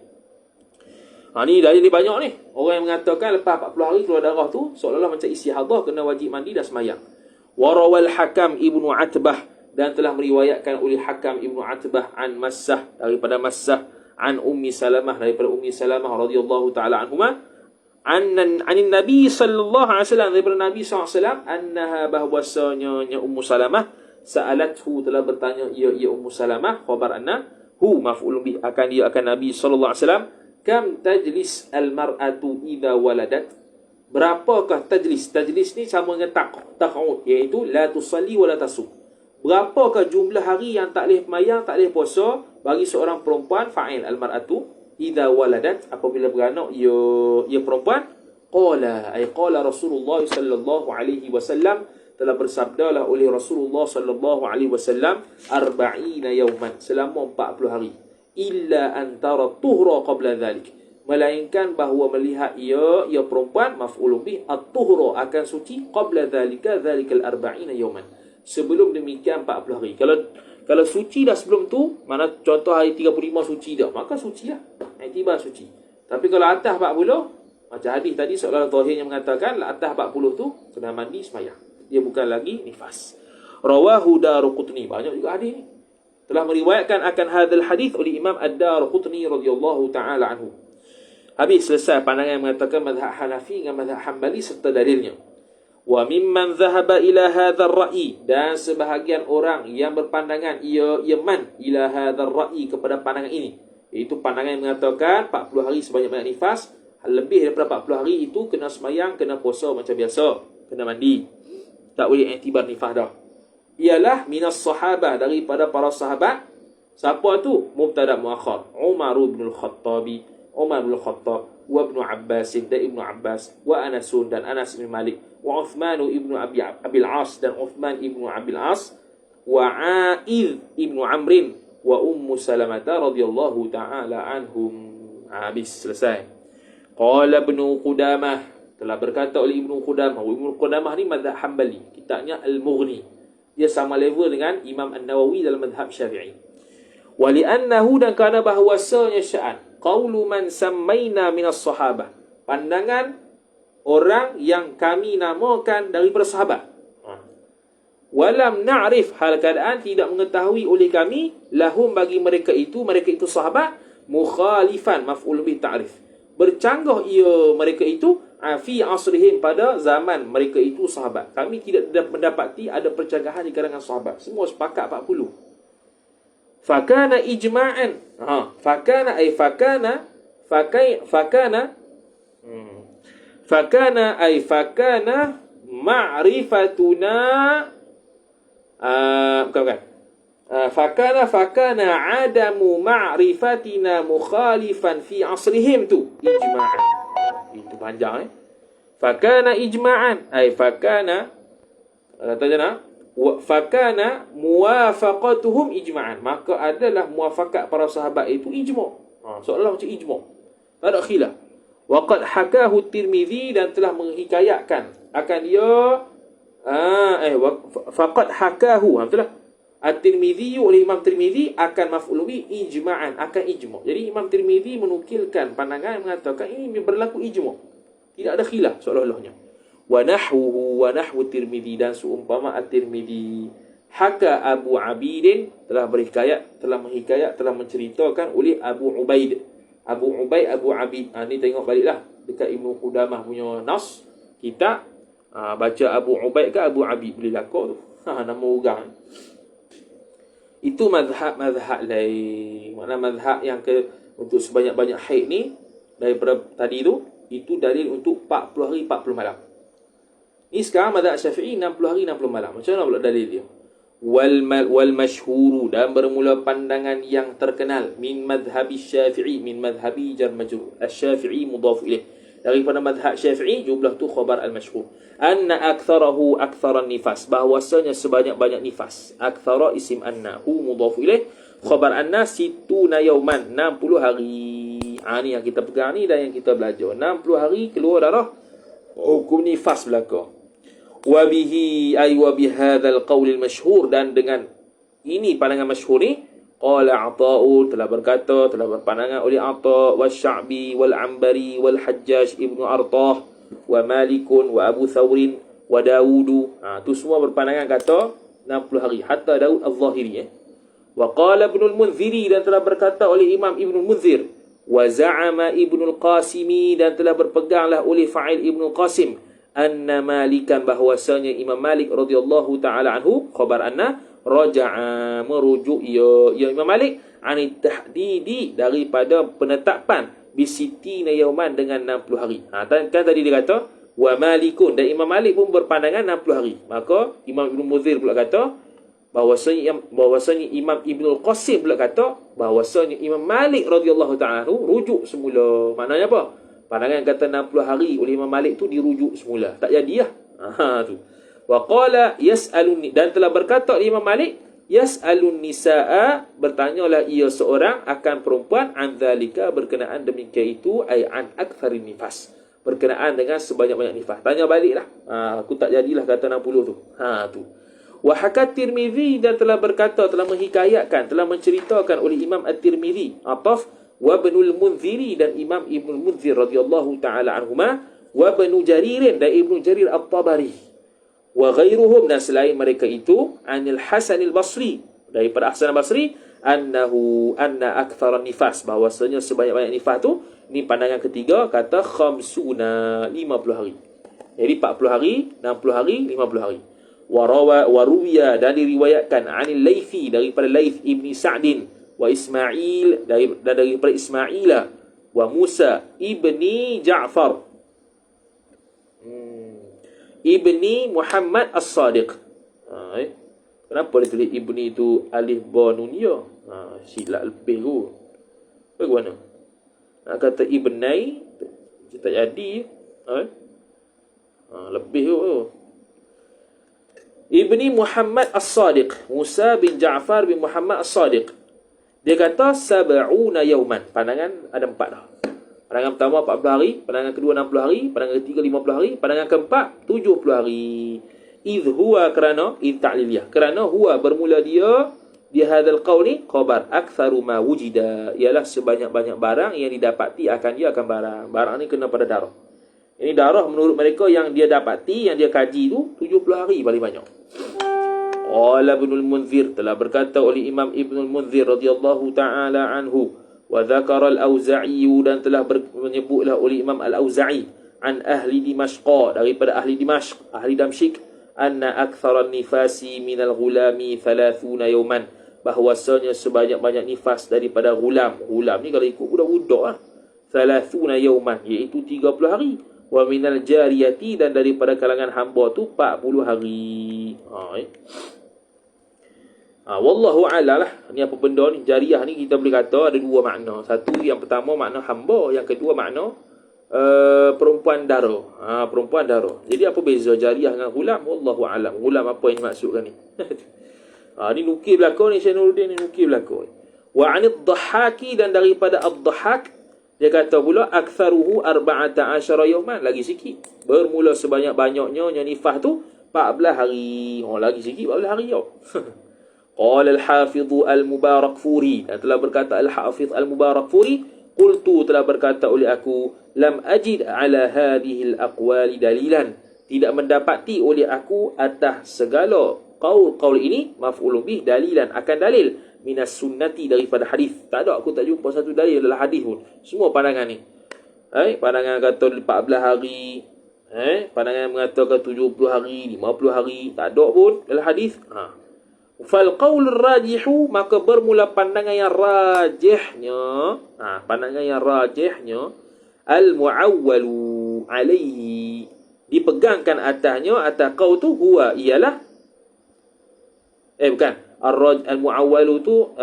Ni dalil banyak ni. Orang yang mengatakan lepas 40 hari keluar darah tu seolah-olah macam istihadah, kena wajib mandi dan semayang. Warawal Hakam Ibnu Atbah, dan telah meriwayatkan oleh Hakam Ibnu Atbah an Massah, daripada Massah, an Ummi Salamah, daripada Ummi Salamah radhiyallahu taala anhuma, anin Nabi sallallahu alaihi wasallam, daripada Nabi sallallahu alaihi wasallam, annaha, bahwasanya Ummu Salamah, sa'alathu, telah bertanya ia Ummu Salamah, khabar anna hu maf'ulun bi, akan Nabi sallallahu alaihi wasallam, kam tajlis al-mar'atu idza waladat, berapakah tajlis? Tajlis ni sama dengan taq'ud, iaitu la tusalli wa la tasum. Berapakah jumlah hari yang tak boleh semayang, tak boleh puasa bagi seorang perempuan, fa'il al-mar'atu idza waladat, apabila beranak ia perempuan. Qala Rasulullah sallallahu alaihi wasallam, telah bersabdalah oleh Rasulullah sallallahu alaihi wasallam, 40 yawman, selama 40 hari, illa antara tuhra qabla dhalik, melainkan bahawa melihat ia perempuan maf'ulun bih at-tuhra, akan suci, qabla dhalika dhalikal 40 yawman, sebelum demikian 40 hari. Kalau suci dah sebelum tu, mana contoh hari 35 suci dah, maka suci lah. Iktibar suci. Tapi kalau atas 40, macam hadis tadi seolah zahirnya mengatakan atas 40 tu kena mandi sembahyang. Dia bukan lagi nifas. Rawahu Daruqutni. Banyak juga hadis ni. Telah meriwayatkan akan hadal hadis oleh Imam Ad-Daruqutni radhiyallahu taala anhu. Habis selesai pandangan yang mengatakan mazhab Hanafi dengan mazhab Hambali serta dalilnya. Wa mimman dhahaba ila hadzal ra'i, dan sebahagian orang yang berpandangan ia man ila hadzal ra'i, kepada pandangan ini, iaitu pandangan yang mengatakan 40 hari sebanyak-banyak nifas, lebih daripada 40 hari itu kena semayang, kena puasa macam biasa, kena mandi, tak boleh iktibar nifas dah. Ialah minas sahabah, daripada para sahabat. Siapa tu? Mubtada muakhar. Umar bin Al-Khattab, wa Ibnu Abbas dan Ibnu Abbas, wa Anas dan Anas bin Malik, wa Uthman ibnu Abil As dan Uthman ibnu Abil As, wa A'idh ibnu Amrin, wa Ummu Salamah radhiyallahu ta'ala anhum. Habis, selesai. Qala Ibnu Qudamah, telah berkata oleh Ibnu Qudamah. Ibnu Qudamah ni mazhab Hambali, kitabnya Al-Mughni. Dia sama level dengan Imam An-Nawawi dalam mazhab Syafi'i. Wa li'annahu, dan kerana bahawasanya sya'an qaulu man sammaina minas sahabah, pandangan orang yang kami namakan daripada sahabat. Walam na'rif, hal keadaan tidak mengetahui oleh kami, lahum, bagi mereka itu sahabat, mukhalifan, maf'ul bih ta'rif, bercanggah ia mereka itu, fi asrihim, pada zaman mereka itu sahabat. Kami tidak mendapati ada percanggahan di kalangan sahabat, semua sepakat 40. Fakana ijma'an. Fakana ma'rifatuna. Bukan. Fakana adamu ma'rifatina mukhalifan fi asrihim tu ijma'an. Itu panjang Fakana ijma'an. Fakana, kata je nak, fakana muwafaqatuhum ijma'an, maka adalah muwafaqat para sahabat itu ijma'. Seolah macam ijma', tak ada khilaf. Wa qad hakahu Tirmizi, dan telah menghikayatkan akan dia faqad hakahu, betul lah, At-Tirmizi, oleh Imam Tirmizi, akan maf'ul bi ijma'an, akan ijma'. Jadi Imam Tirmizi menukilkan pandangan yang mengatakan ini berlaku ijma', tidak ada khilaf seolah-olahnya. Wa nahwu Tirmizi, dan seumpama At-Tirmizi. Haka Abu Abidin, telah menghikayat, telah menceritakan oleh Abu Ubaid. Abu Abid. Ni tengok baliklah dekat Ibnu Qudamah punya nas kitab. Baca Abu Ubaid ke Abu Abid, boleh lakar tu. Nama orang. Itu mazhab lain. Makna mazhab yang untuk sebanyak-banyak haid ni, daripada tadi tu, itu dalil untuk 40 hari 40 malam. Ni sekarang mazhab Syafi'i 60 hari 60 malam. Macam mana pula dalil dia? Wal masyhuru, dan bermula pandangan yang terkenal, min madhhabi Syafi'i, min madhhabi jar majrur. Asy-Syafi'i mudhaf ilaih, daripada madhhab Syafi'i, jumlah tu khabar al-masyhur. Anna aktharahu aktharan nifas, bahwasanya sebanyak-banyak nifas. Akthara isim anna, hu mudhaf ilaih, khabar anna situna yauman, 60 hari. Ni yang kita pegang ni dan yang kita belajar. 60 hari keluar darah, hukum nifas berlaku. Wa bihi ay wa bihadzal qaulil masyhur, dan dengan ini pandangan masyhur ni, qala Ata'u, telah berpandangan oleh Ata' wa Sya'bi wal Ambari wal Hajjaj ibnu Artah wa Malikun wa Abu Thawrin wa Dawudu. Tu semua berpandangan kata 60 hari, hatta Daud al-Zahiri. Wa qala Ibnu al-Munziri, dan telah berkata oleh Imam Ibnu al-Munzir. Wa za'ama Ibnu al-Qasimi, dan telah berpeganglah oleh Fa'il Ibnu al-Qasim, anna Malikan, bahwasanya Imam Malik radhiyallahu taala anhu, khabar anna, raja'a, merujuk ya Imam Malik, anit tahdidi, daripada penetapan, bisitina yauman, dengan 60 hari. Kan tadi dia kata wa Malikun, dan Imam Malik pun berpandangan 60 hari. Maka Imam Ibnu Muzir pula kata bahwasanya Imam Ibnu Qasim pula kata bahwasanya Imam Malik radhiyallahu taala anhu rujuk semula. Maknanya apa? Pandangan kata 60 hari oleh Imam Malik tu dirujuk semula, tak jadilah. Tu. Wa qala yas'aluni, dan telah berkata Imam Malik, yas'alun nisaa, bertanyalah ia seorang akan perempuan, an zalika, berkenaan demikian itu, ay an aktsarin nifas, berkenaan dengan sebanyak-banyak nifas. Tanya baliklah. Aku tak jadilah kata 60 tu. Tu. Wa hakat Tirmizi, dan telah berkata, telah menghikayatkan, telah menceritakan oleh Imam At-Tirmizi, Ataf wa Ibnul Munziri, dan Imam Ibnul Munzir radhiyallahu taala anhuma, wa Ibnu Jarir, dan Ibnu Jarir At-Tabari, wa ghairuhum, dan selain mereka itu, anil Hasan al-Basri, daripada Hasan al-Basri, anna akthar nifas, bahwasanya sebanyak-banyak nifas tu, ni pandangan ketiga, kata khamsuna, 50 hari. Jadi 40 hari, 60 hari, 50 hari. Waruwiya, dan diriwayatkan anil Laythi, daripada Layth ibni Sa'din, wa Ismail, dan daripada Ismaila, wa Musa ibni Ja'far ibni Muhammad As-Sadiq. Kenapa dia tulis ibni itu alif ba nun ya? Silap lebih tu. Bagaimana? Nak kata ibnai, tak jadi. Lebih tu. Ibni Muhammad As-Sadiq, Musa bin Ja'far bin Muhammad As-Sadiq. Dia kata sab'una yauman. Pandangan ada 4 dah. Pandangan pertama 40 hari, pandangan kedua 60 hari, pandangan ketiga 50 hari, pandangan keempat 70 hari. Idh huwa, kerana idh ta'liliyah, kerana huwa bermula dia di hadzal qauli khabar aktsaru ma wujida, ialah sebanyak-banyak barang yang didapati akan dia akan barang. Barang ni kena pada darah. Ini darah menurut mereka yang dia dapati, yang dia kaji tu 70 hari paling banyak. Qala Ibnul Munzir, telah berkata oleh Imam Ibnul Munzir radhiyallahu taala anhu, wa dzakara al-Auza'i, dan telah menyebutlah oleh Imam Al-Auza'i, an ahli Dimashq, daripada ahli Dimashq, ahli Damsyik, anna aktsaran nifasi minal ghulami 30 yawman, bahwasanya sebanyak-banyak nifas daripada gulam. Gulam ni kalau ikut budak-budak lah, 30 yawman, iaitu 30 hari. Wa minal jariyati, dan daripada kalangan hamba tu 40 hari. Wallahu a'lam lah. Ni apa benda ni? Jariyah ni kita boleh kata ada 2 makna. Satu, yang pertama makna hamba, yang kedua makna perempuan dara. Perempuan dara. Jadi apa beza jariyah dengan gulam? Wallahu a'lam. Gulam apa yang dimaksudkan ni? Ni nukil belakang ni, Syekh Nuruddin ni nukil belakang. Wa 'anid dhahhaki, dan daripada ad-dhahhak, dia kata pula aktsaruhu 14 yawman, lagi sikit. Bermula sebanyak-banyaknya yang nifas tu 14 hari. Lagi sikit 14 hari tau. Qala al-Hafidh al-Mubarakfuri, dan telah berkata al-Hafidh al-Mubarakfuri, qultu, telah berkata oleh aku, lam ajid ala hadhihi al-aqwali dalilan, tidak mendapati oleh aku atas segala qaul ini, maf'ulun bih, dalilan, akan dalil, minas sunnati, daripada hadis. Tak ada, aku tak jumpa satu dalil dalam hadis pun. Semua pandangan ni. Pandangan kata 14 hari, pandangan mengatakan 70 hari, 50 hari, tak ada pun dalam hadis. Fal qaul rajihu, maka bermula pandangan yang rajihnya, pandangan yang rajihnya, al muawwalu alaihi, dipegangkan atasnya, atas qaul tu, huwa, ialah bukan, al-mu'awwalu tu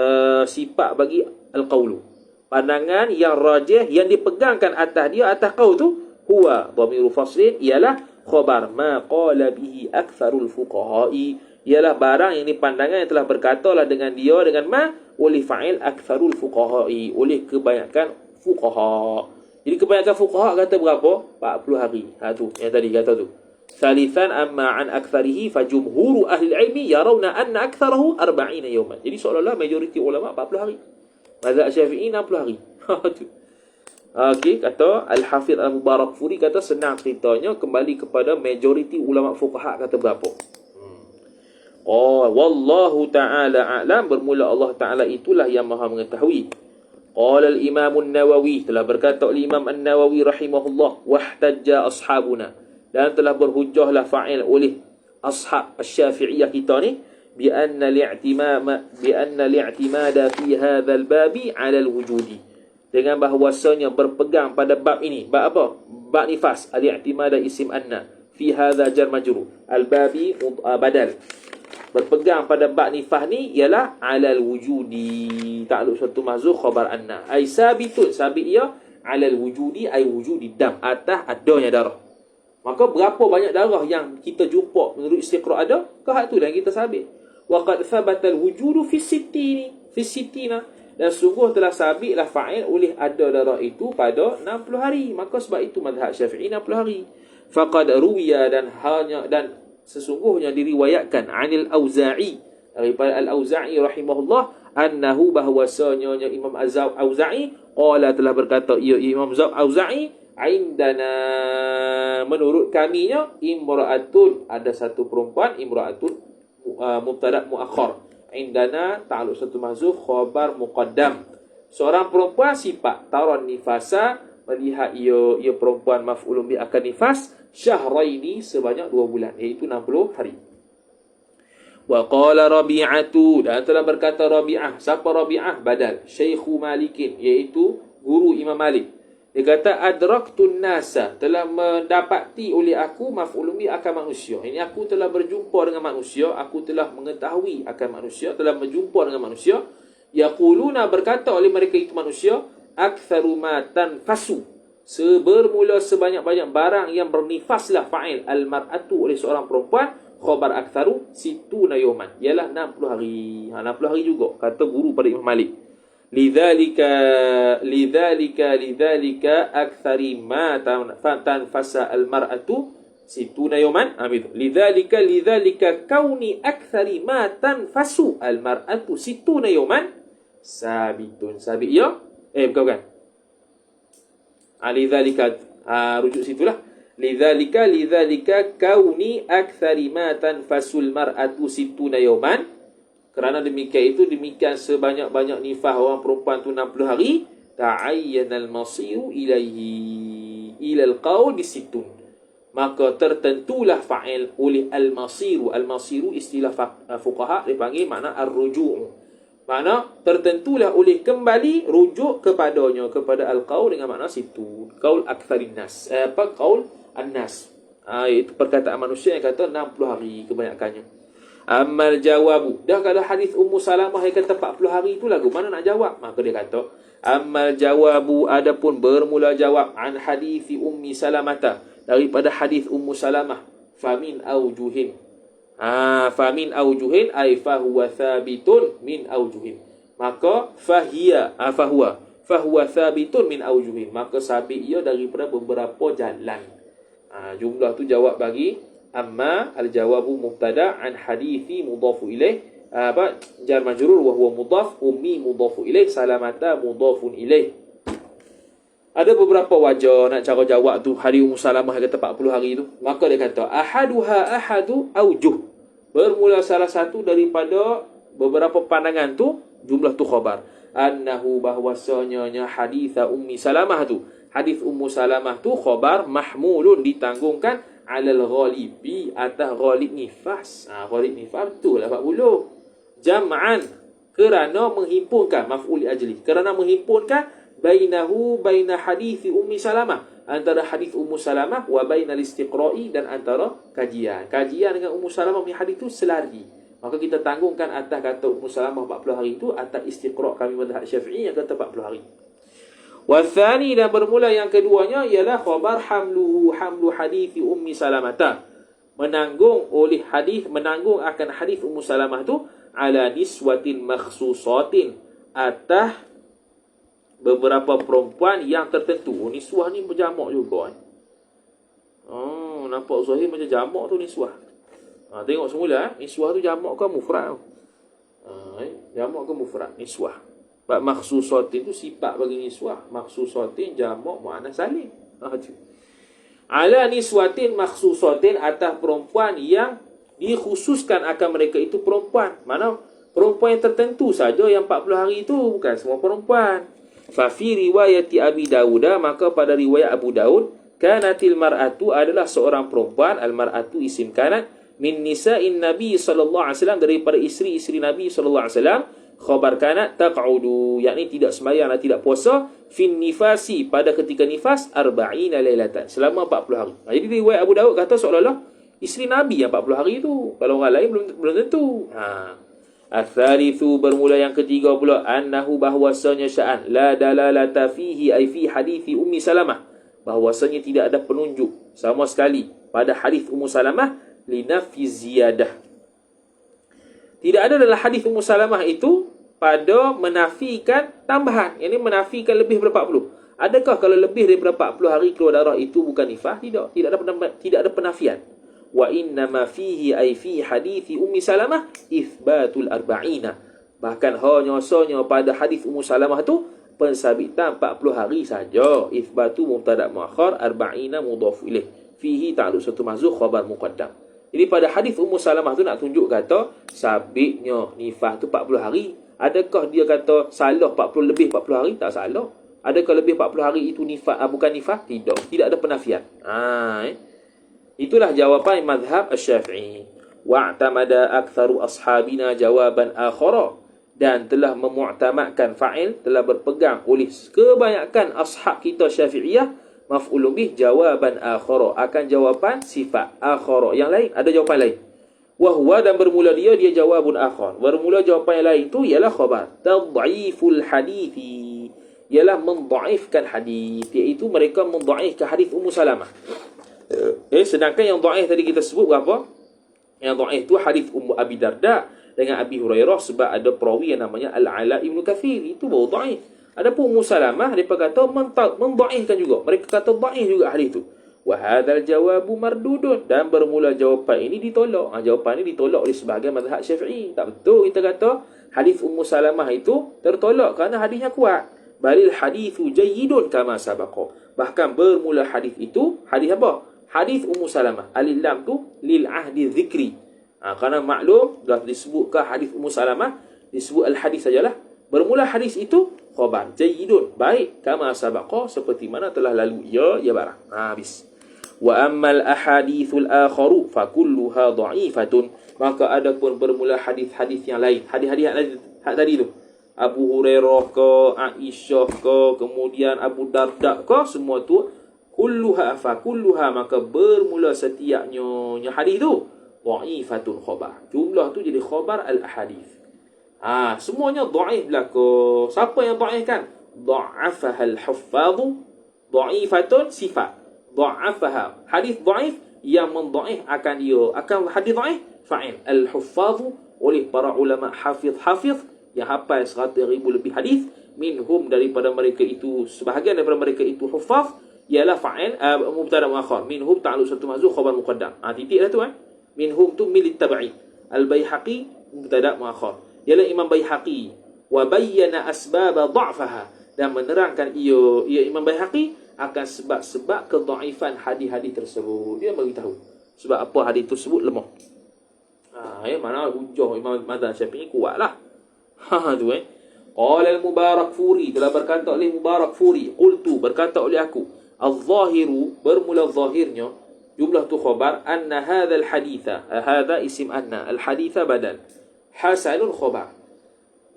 sifat bagi al-qawlu. Pandangan yang rajih, yang dipegangkan atas dia, atas qaul tu, huwa dhamiru faslin, ialah khabar ma qala bihi aktsarul fuqaha'i, ialah barang yang pandangan yang telah berkatalah dengan dia, dengan ma, oleh fa'il aktsarul fuqaha'i, oleh kebanyakan fuqaha. Jadi kebanyakan fuqaha kata berapa? 40 hari. Tu yang tadi kata tu. Salisan amma an aktsarihi, fajumhuru ahli ilmi yarawna anna aktsarahu 40 yawman. Jadi seolah-olah majoriti ulama 40 hari. Mazhab Syafi'i 60 hari. Okey, kata Al-Hafidh Al-Mubarakfuri, kata senang ceritanya kembali kepada majoriti ulama fuqaha kata berapa. Wallahu ta'ala a'lam, bermula Allah Ta'ala itulah yang maha mengetahui. Qala al-Imam an-Nawawi, telah berkata oleh Imam An-Nawawi rahimahullah, wahtajja ashabuna, dan telah berhujjahlah fa'il oleh ashab asy-Syafi'iyah kita ni, bi anna li'timada fi hadzal babi 'ala al-wujudi, dengan bahwasanya berpegang pada bab ini. Bab apa? Bab nifas. Al-i'timada isim anna, fi hadza jar majrur, al-babi badal. Berpegang pada bab nifas ni ialah 'ala al-wujudi, ta'alluq suatu mahzuf khabar anna, ai sabitun, sabit ia, 'ala al-wujudi ai wujudi dam, atas adanya darah. Maka berapa banyak darah yang kita jumpa menurut istiqra' ada, ke hak tu yang kita sabit. Wa qad thabata al-wujudu fi sittina, dan sungguh telah sabitlah fa'il oleh ada darah itu pada 60 hari. Maka sebab itu mazhab Syafi'i 60 hari. Faqad ruwiya, dan sesungguhnya diriwayatkan anil Auza'i, daripada Al-Auza'i rahimahullah, annahu bahwasanya Imam Auza'i qala telah berkata, ya Imam Auza'i, indana menurut kaminya, imra'atun ada satu perempuan, imra'atun mubtada muakhar, indana ta'alluq satu mahzuf, khabar muqaddam, seorang perempuan sifat taron nifasa, melihat ia perempuan maf'ulun bi akan nifas, syahraini sebanyak 2 bulan, iaitu 60 hari. Wa qala Rabi'atu, dan telah berkata Rabi'ah. Siapa Rabi'ah? Badal Syekhu Malikin, iaitu guru Imam Malik. Dia kata adraktun nasa, telah mendapati oleh aku maf'ulun bi akan manusia. Ini aku telah berjumpa dengan manusia, aku telah mengetahui akan manusia, telah berjumpa dengan manusia. Yaquluna, berkata oleh mereka itu manusia, aktsaru ma tanfasu, sebermula sebanyak-banyak barang yang bernifaslah fa'il al-mar'atu oleh seorang perempuan, khabar aktsaru situna yawman, ialah 60 hari. 60 hari juga kata guru pada Imam Malik. Lidzalika aktsari ma tanfasa al-mar'atu situna yawman. Lidzalika kauni aktsari ma tanfasu al-mar'atu situna yawman sabitun. Sabit ya? Bukan. Lidzalika, rujuk situlah. Lidzalika kauni aktsari ma tanfasul mar'atu situna yawman. Kerana demikian sebanyak-banyak nifah orang perempuan tu 60 hari, ta'ayyana al-masiru ilaihi ila al-qaul bisitun, maka tertentulah fa'il oleh al-masiru. Al-masiru istilah fuqaha dipanggil makna ar-ruju', makna tertentulah oleh kembali, rujuk kepadanya, kepada al-qaul dengan makna situ, qaul aktsarin nas, qaul an-nas, itu perkataan manusia yang kata 60 hari kebanyakannya. Amal jawabu, dah kalau hadis Ummu Salamah yang kata 40 hari itu lagu mana nak jawab? Maka dia kata amal jawabu, adapun bermula jawab, an hadisi Ummi Salamata, daripada hadis Ummu Salamah, famin aujuhin, famin aujuhin ay fahuwa thabitun min aujuhin, maka fahuwa thabitun min aujuhin, maka sabit ia daripada beberapa jalan. Jumlah tu jawab bagi amma al-jawabu mubtada an hadithi mudhafu ilaih, jar majrur wa huwa mudhaf, ummi mudhafu ilaih, salamata mudhafun ilaih. Ada beberapa wajah nak cara jawab tu hadis Ummu Salamah kata 40 hari tu. Maka dia kata ahadu aujuh, bermula salah satu daripada beberapa pandangan tu, jumlah tu khabar, annahu bahwasanya hadis Ummi Salamah tu, hadis Ummu Salamah tu khabar mahmulun, ditanggungkan alal ghalibi, atas ghalib nifas. Ghalib nifas tu lah 40. Jam'an, kerana menghimpunkan, maf'ul ajli, kerana menghimpunkan, baina hadis Ummi Salamah, antara hadis Ummu Salamah, wa bainal istiqra'i, dan antara kajian dengan Ummu Salamah punya hadis tu selari. Maka kita tanggungkan atas kata Ummu Salamah 40 hari itu, atas istiqra' kami mazhab Syafi'i yang kata 40 hari. Wathani, dan bermula yang keduanya ialah khabar hamlu hadithi Ummi Salamata, menanggung akan hadis Ummu Salamah tu, ala niswatin makhsusatin, atas beberapa perempuan yang tertentu. Niswah ni berjamak juga. Nampak zahir macam jamak tu niswah. Tengok semula, niswah tu jamak ke mufrad? Jamak ke mufrad niswah? Sebab makhsusatin tu sifat bagi niswah, makhsusatin jamak muannas salim. Ala niswatin makhsusatin, atas perempuan yang dikhususkan akan mereka itu perempuan. Mana perempuan yang tertentu saja yang 40 hari itu, bukan semua perempuan. Fa fi riwayati Abi Dawud, maka pada riwayat Abu Daud, kanatil mar'atu, adalah seorang perempuan, al mar'atu isim kanat, min nisa'in Nabi sallallahu alaihi wasallam, daripada isteri-isteri Nabi sallallahu alaihi wasallam, khabar kanat taq'udu, yakni tidak sembahyang dan tidak puasa, fin nifasi, pada ketika nifas, arba'ina lailatan, selama 40 hari. Jadi riwayat Abu Daud kata seolah-olah isteri Nabi yang 40 hari itu, kalau orang lain belum tentu. Al-thalithu, bermula yang ketiga pula, annahu, bahwasanya sya'an, la dalalata fihi ay fi hadithi Ummi Salamah, bahwasanya tidak ada penunjuk sama sekali pada hadis Ummu Salamah, linafi ziyadah, tidak ada dalam hadis Ummu Salamah itu pada menafikan tambahan, yang ini menafikan lebih daripada 40. Adakah kalau lebih daripada 40 hari keluar darah itu bukan nifas? Tidak ada penafian. wa innama fihi ay fi hadithi Ummi Salamah ithbatul arba'ina. Bahkan hanya pada hadis Ummu Salamah tu pensabitan 40 hari saja. Ithbatu mubtada muakhar, arba'ina mudhaf ilaih. Fihi ta'alluq satu mahzuf khabar muqaddam. Jadi pada hadis Ummu Salamah tu nak tunjuk kata sabitnya nifas tu 40 hari. Adakah dia kata salah 40 lebih 40 hari? Tak salah. Adakah lebih 40 hari itu nifas bukan nifas? Tidak. Tidak ada penafian. Itulah jawapan mazhab Asy-Syafi'i. Wa'tamada aktsaru ashabina jawaban akhara, dan telah memu'tamadkan fa'il, telah berpegang oleh kebanyakan ashab kita Syafi'iyah maf'ulun bih jawaban akhara, akan jawapan sifat akhara yang lain, ada jawapan lain. Wa huwa, dan bermula dia jawabun akhar. Bermula jawapan yang lain tu ialah khabar. Tad'iful hadithi, ialah mendhaifkan hadis, iaitu mereka mendhaifkan hadis Ummu Salamah. Sedangkan yang dhaif tadi kita sebut berapa? Yang dhaif tu hadis Ummu Abi Darda dengan Abi Hurairah, sebab ada perawi yang namanya Al-Ala Ibn Kathir, itu baru dhaif. Adapun Ummu Salamah mereka kata mendhaifkan juga. Mereka kata dhaif juga hadis tu. Wa hadzal jawabu mardudun, dan bermula jawapan ini ditolak. Jawapan ini ditolak oleh sebahagian mazhab Syafi'i. Tak betul kita kata hadis Ummu Salamah itu tertolak kerana hadisnya kuat. Balil hadithu jayyidun kama sabaqa. Bahkan bermula hadis itu hadis apa? Hadis Ummu Salamah. Alif lam tu lil ahdi dzikri. Kerana maklum dah disebutkan hadis Ummu Salamah, disebut al hadis sajalah. Bermula hadis itu khabar jayyidun, baik, kama sabaqa, seperti mana telah lalu ya barang. Habis. Wa ammal ahadithul akharu fa kulluha dha'ifatun. Maka adapun bermula hadis-hadis yang lain, hadis-hadis tadi tu, Abu Hurairah ke, Aisyah ke, kemudian Abu Darda ke, semua tu kulluha, maka bermula setiapnya hadis tu dha'ifatun khabar. Jumlah tu jadi khabar al-ahadith. Semuanya dhaif belaka. Siapa yang dhaifkan? Dha'afaha al-huffadhu. Dha'ifatun sifat. Dha'afaha. Hadis dhaif yang mendhaif akan hadis dhaif fa'il. Al-huffadhu, oleh para ulama hafiz yang hafal 100,000 lebih hadis. Minhum, daripada mereka itu, sebahagian daripada mereka itu huffaz, ialah fa'il mubtada muakhar. Minhum ta'alluq satu mahzuf khabar muqaddam. Titik dah tu Minhum tu milit tabi'i. Al-Baihaqi mubtada muakhar, ialah Imam Baihaqi. Wa bayyana asbab dha'faha, dan menerangkan ia Imam Baihaqi akan sebab-sebab kedhaifan hadis-hadis tersebut. Dia beritahu sebab apa hadis tersebut lemah. Mana hujah Imam mazhab Syafi'i kuatlah. Tu Qala al-Mubarakfuri, telah berkata oleh Mubarakfuri, qultu, berkata oleh aku, al-zahiru, bermula zahirnya jumlah tu khabar, anna hadzal haditha, hadza isim anna, al-haditha badal, hasanun khabar.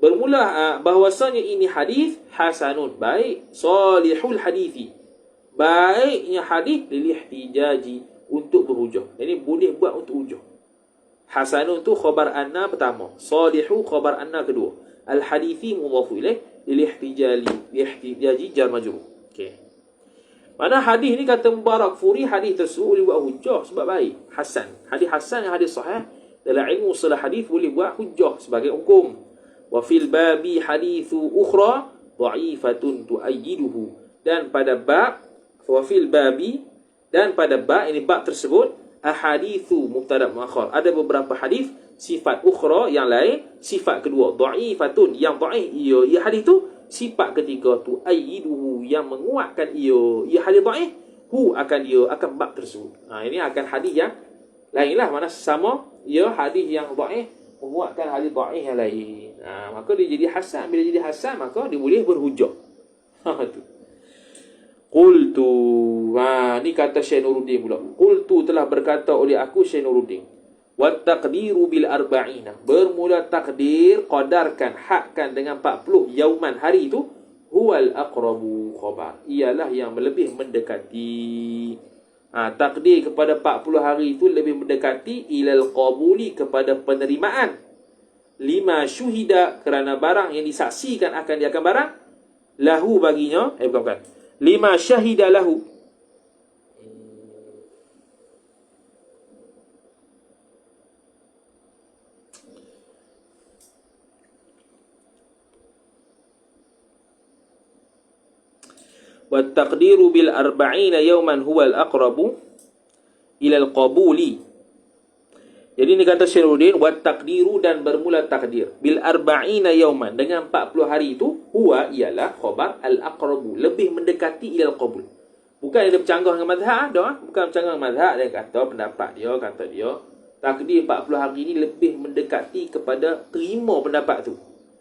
Bermula bahwasanya ini hadis hasanun, baik, salihul hadithi, baiknya hadis, lil ihtijaji, untuk berhujah. Jadi boleh buat untuk hujah. Hasanun tu khabar anna pertama, salihu khabar anna kedua, al-hadithi mudhafu ilaih, lil ihtijaji jar majrur. Okey. Mana hadis ni kata Mubarakfuri, hadis tersebut boleh buat hujah sebab baik, hasan. Hadis hasan yang hadis sahih dalam ilmu usul hadis boleh buat hujah sebagai hukum. Wa fil babi hadithu ukhra dha'ifatun tu'ayyiduhu, dan pada bab, wa fil babi, dan pada bab, ini bab tersebut, ahadithu mubtada muakhar, ada beberapa hadis sifat ukhra yang lain, sifat kedua dha'ifatun, yang dhaif ia hadis tu, sifat ketiga tu ayyiduhu, yang menguatkan ia hadis dhaif, akan bab tersebut. Ini akan hadis yang lain lah, mana sama ia hadis yang dhaif menguatkan hadis dhaif yang lain. Maka dia jadi hasan. Bila jadi hasan, maka dia boleh berhujah. Tu. Qultu, ni kata Syekh Nuruddin pula. Qultu, telah berkata oleh aku Syekh Nuruddin. Wat taqdiru bil arba'ina, bermula takdir, qadarkan, hakkan dengan 40 yauman, hari itu, huwal aqrabu khabar, ialah yang lebih mendekati. Takdir kepada 40 hari itu lebih mendekati ilal qabuli, kepada penerimaan. Lima syuhida, kerana barang yang disaksikan akan dia akan barang, lahu baginya, bukan. Lima syahida lahu, والتقدير بالأربعين يوما هو الأقرب إلى القبول Jadi ni kata Syairuddin, wa taqdiru dan bermula takdir bil arba'ina yauman, dengan 40 hari itu, huwa ialah khabar al-aqrabu, lebih mendekati ilal qabul. Bukan dia bercanggah dengan mazhab dah, bukan bercanggah dengan mazhab, dia kata pendapat dia, kata dia takdir 40 hari ini lebih mendekati kepada terima pendapat tu.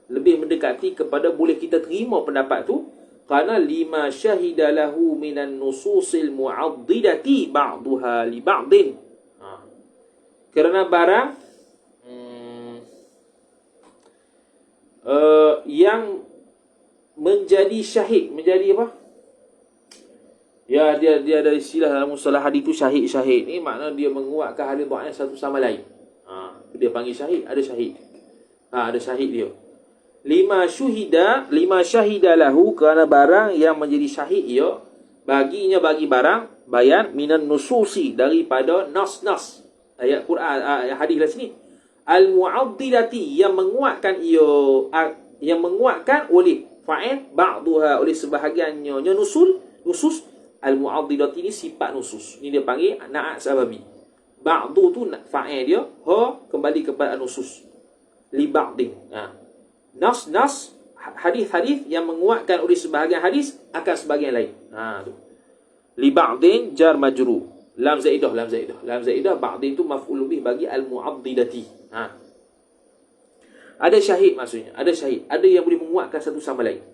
Lebih mendekati kepada boleh kita terima pendapat tu, kerana lima syahida lahu minan nususil mu'addidati ba'duha li ba'din. Kerana barang yang menjadi syahid, menjadi apa? Ya, dia ada istilah dalam mustalah hadis tu, syahid ni makna dia menguatkan hadis dhaif satu sama lain. Dia panggil syahid, ada syahid. Ada syahid dia. Lima syahida lahu, kerana barang yang menjadi syahid ia bagi barang bayan minan nususi, daripada nas-nas ayat Quran, hadis lah sini, al-mu'addilati, yang menguatkan oleh fa'il, ba'duha, oleh sebahagiannya nusus. Al-mu'addilati ni sifat nusus, ni dia panggil na'at sababi. Ba'du tu fa'il dia, kembali kepada nusus li ba'din. Nas hadis-hadis yang menguatkan oleh sebahagian hadis akan sebahagian lain. Tu li ba'din jar majrur, lam zaidah ba'din tu maf'ul bih bagi al-mu'addidati. Ada syahid, maksudnya ada syahid, ada yang boleh menguatkan satu sama lain.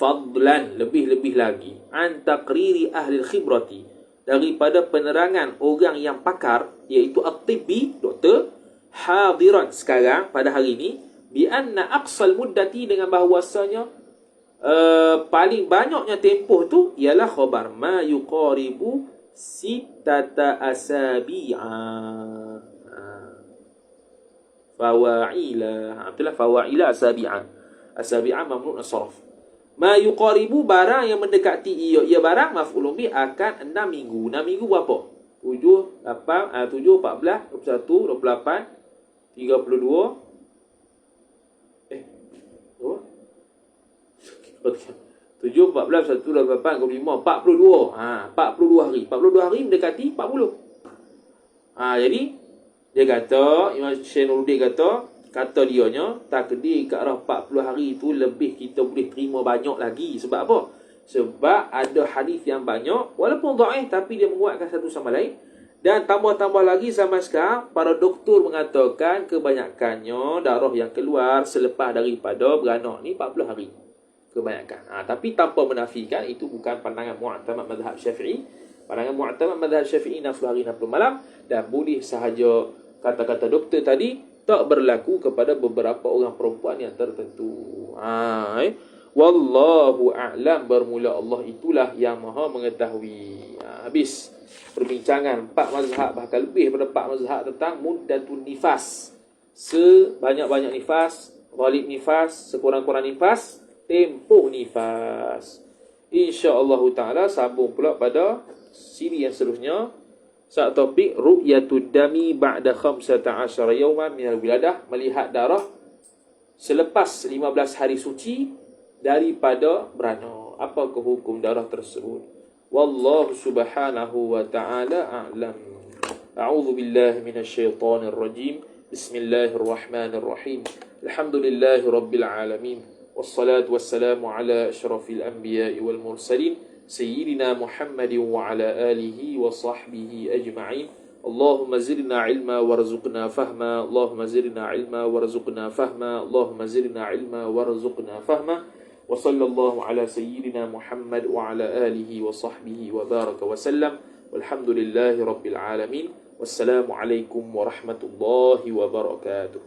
Fadlan, lebih-lebih lagi, an taqriri ahli khibrati, daripada penerangan orang yang pakar, iaitu at-tibbi, doktor, hadiran, sekarang pada hari ini, bi anna aqsal muddati, dengan bahawasanya paling banyaknya tempoh tu ialah khabar ma yuqaribu sittata asabi'a fawa'ila. Itulah fawa'ila asabi'a mamnu' as-sarf. Ma yuqaribu, barang yang mendekati ia barang maf'ulun bih akan 6 minggu. 6 minggu berapa? 7, 8, 7, 14, 21, 28, 32. 7, 14, 1, 8, 25, 42. 42 hari. 42 hari mendekati 40. Jadi dia kata, Imam Syairuddin kata dianya, takdir ke arah 40 hari itu lebih kita boleh terima banyak lagi. Sebab apa? Sebab ada hadis yang banyak, walaupun dhaif, tapi dia menguatkan satu sama lain. Dan tambah-tambah lagi zaman sekarang, para doktor mengatakan kebanyakannya darah yang keluar selepas daripada beranak ni 40 hari. Kebanyakan. Tapi tanpa menafikan itu bukan pandangan mu'tamad mazhab Syafi'i. Pandangan mu'tamad mazhab Syafi'i 60 hari 60 malam, dan boleh sahaja kata-kata doktor tadi tak berlaku kepada beberapa orang perempuan yang tertentu. Wallahu a'lam, bermula Allah itulah yang maha mengetahui. Habis perbincangan 4 mazhab, bahkan lebih daripada 4 mazhab tentang muddatun nifas. Sebanyak-banyak nifas, ghalib nifas, sekurang-kurang nifas, tempoh nifas. InsyaAllah ta'ala sambung pula pada siri yang seterusnya. Saat topik ru'yatud dami ba'da 15 yawman minal wiladah, melihat darah selepas 15 hari suci daripada beranak. Apakah hukum darah tersebut? Wallahu subhanahu wa ta'ala a'lam. A'udzu billahi minasyaitonir rajim. Bismillahirrahmanirrahim. Alhamdulillahi rabbil alamin. Wassalatu wassalamu ala asyrafil anbiya'i wal mursalin سيدنا محمد وعلى آله وصحبه أجمعين. اللهم زدنا علما وارزقنا فهما. اللهم زدنا علما وارزقنا فهما. اللهم زدنا علما وارزقنا فهما. وصلى الله على سيدنا محمد وعلى آله وصحبه وبارك وسلم. والحمد لله رب العالمين. والسلام عليكم ورحمة الله وبركاته.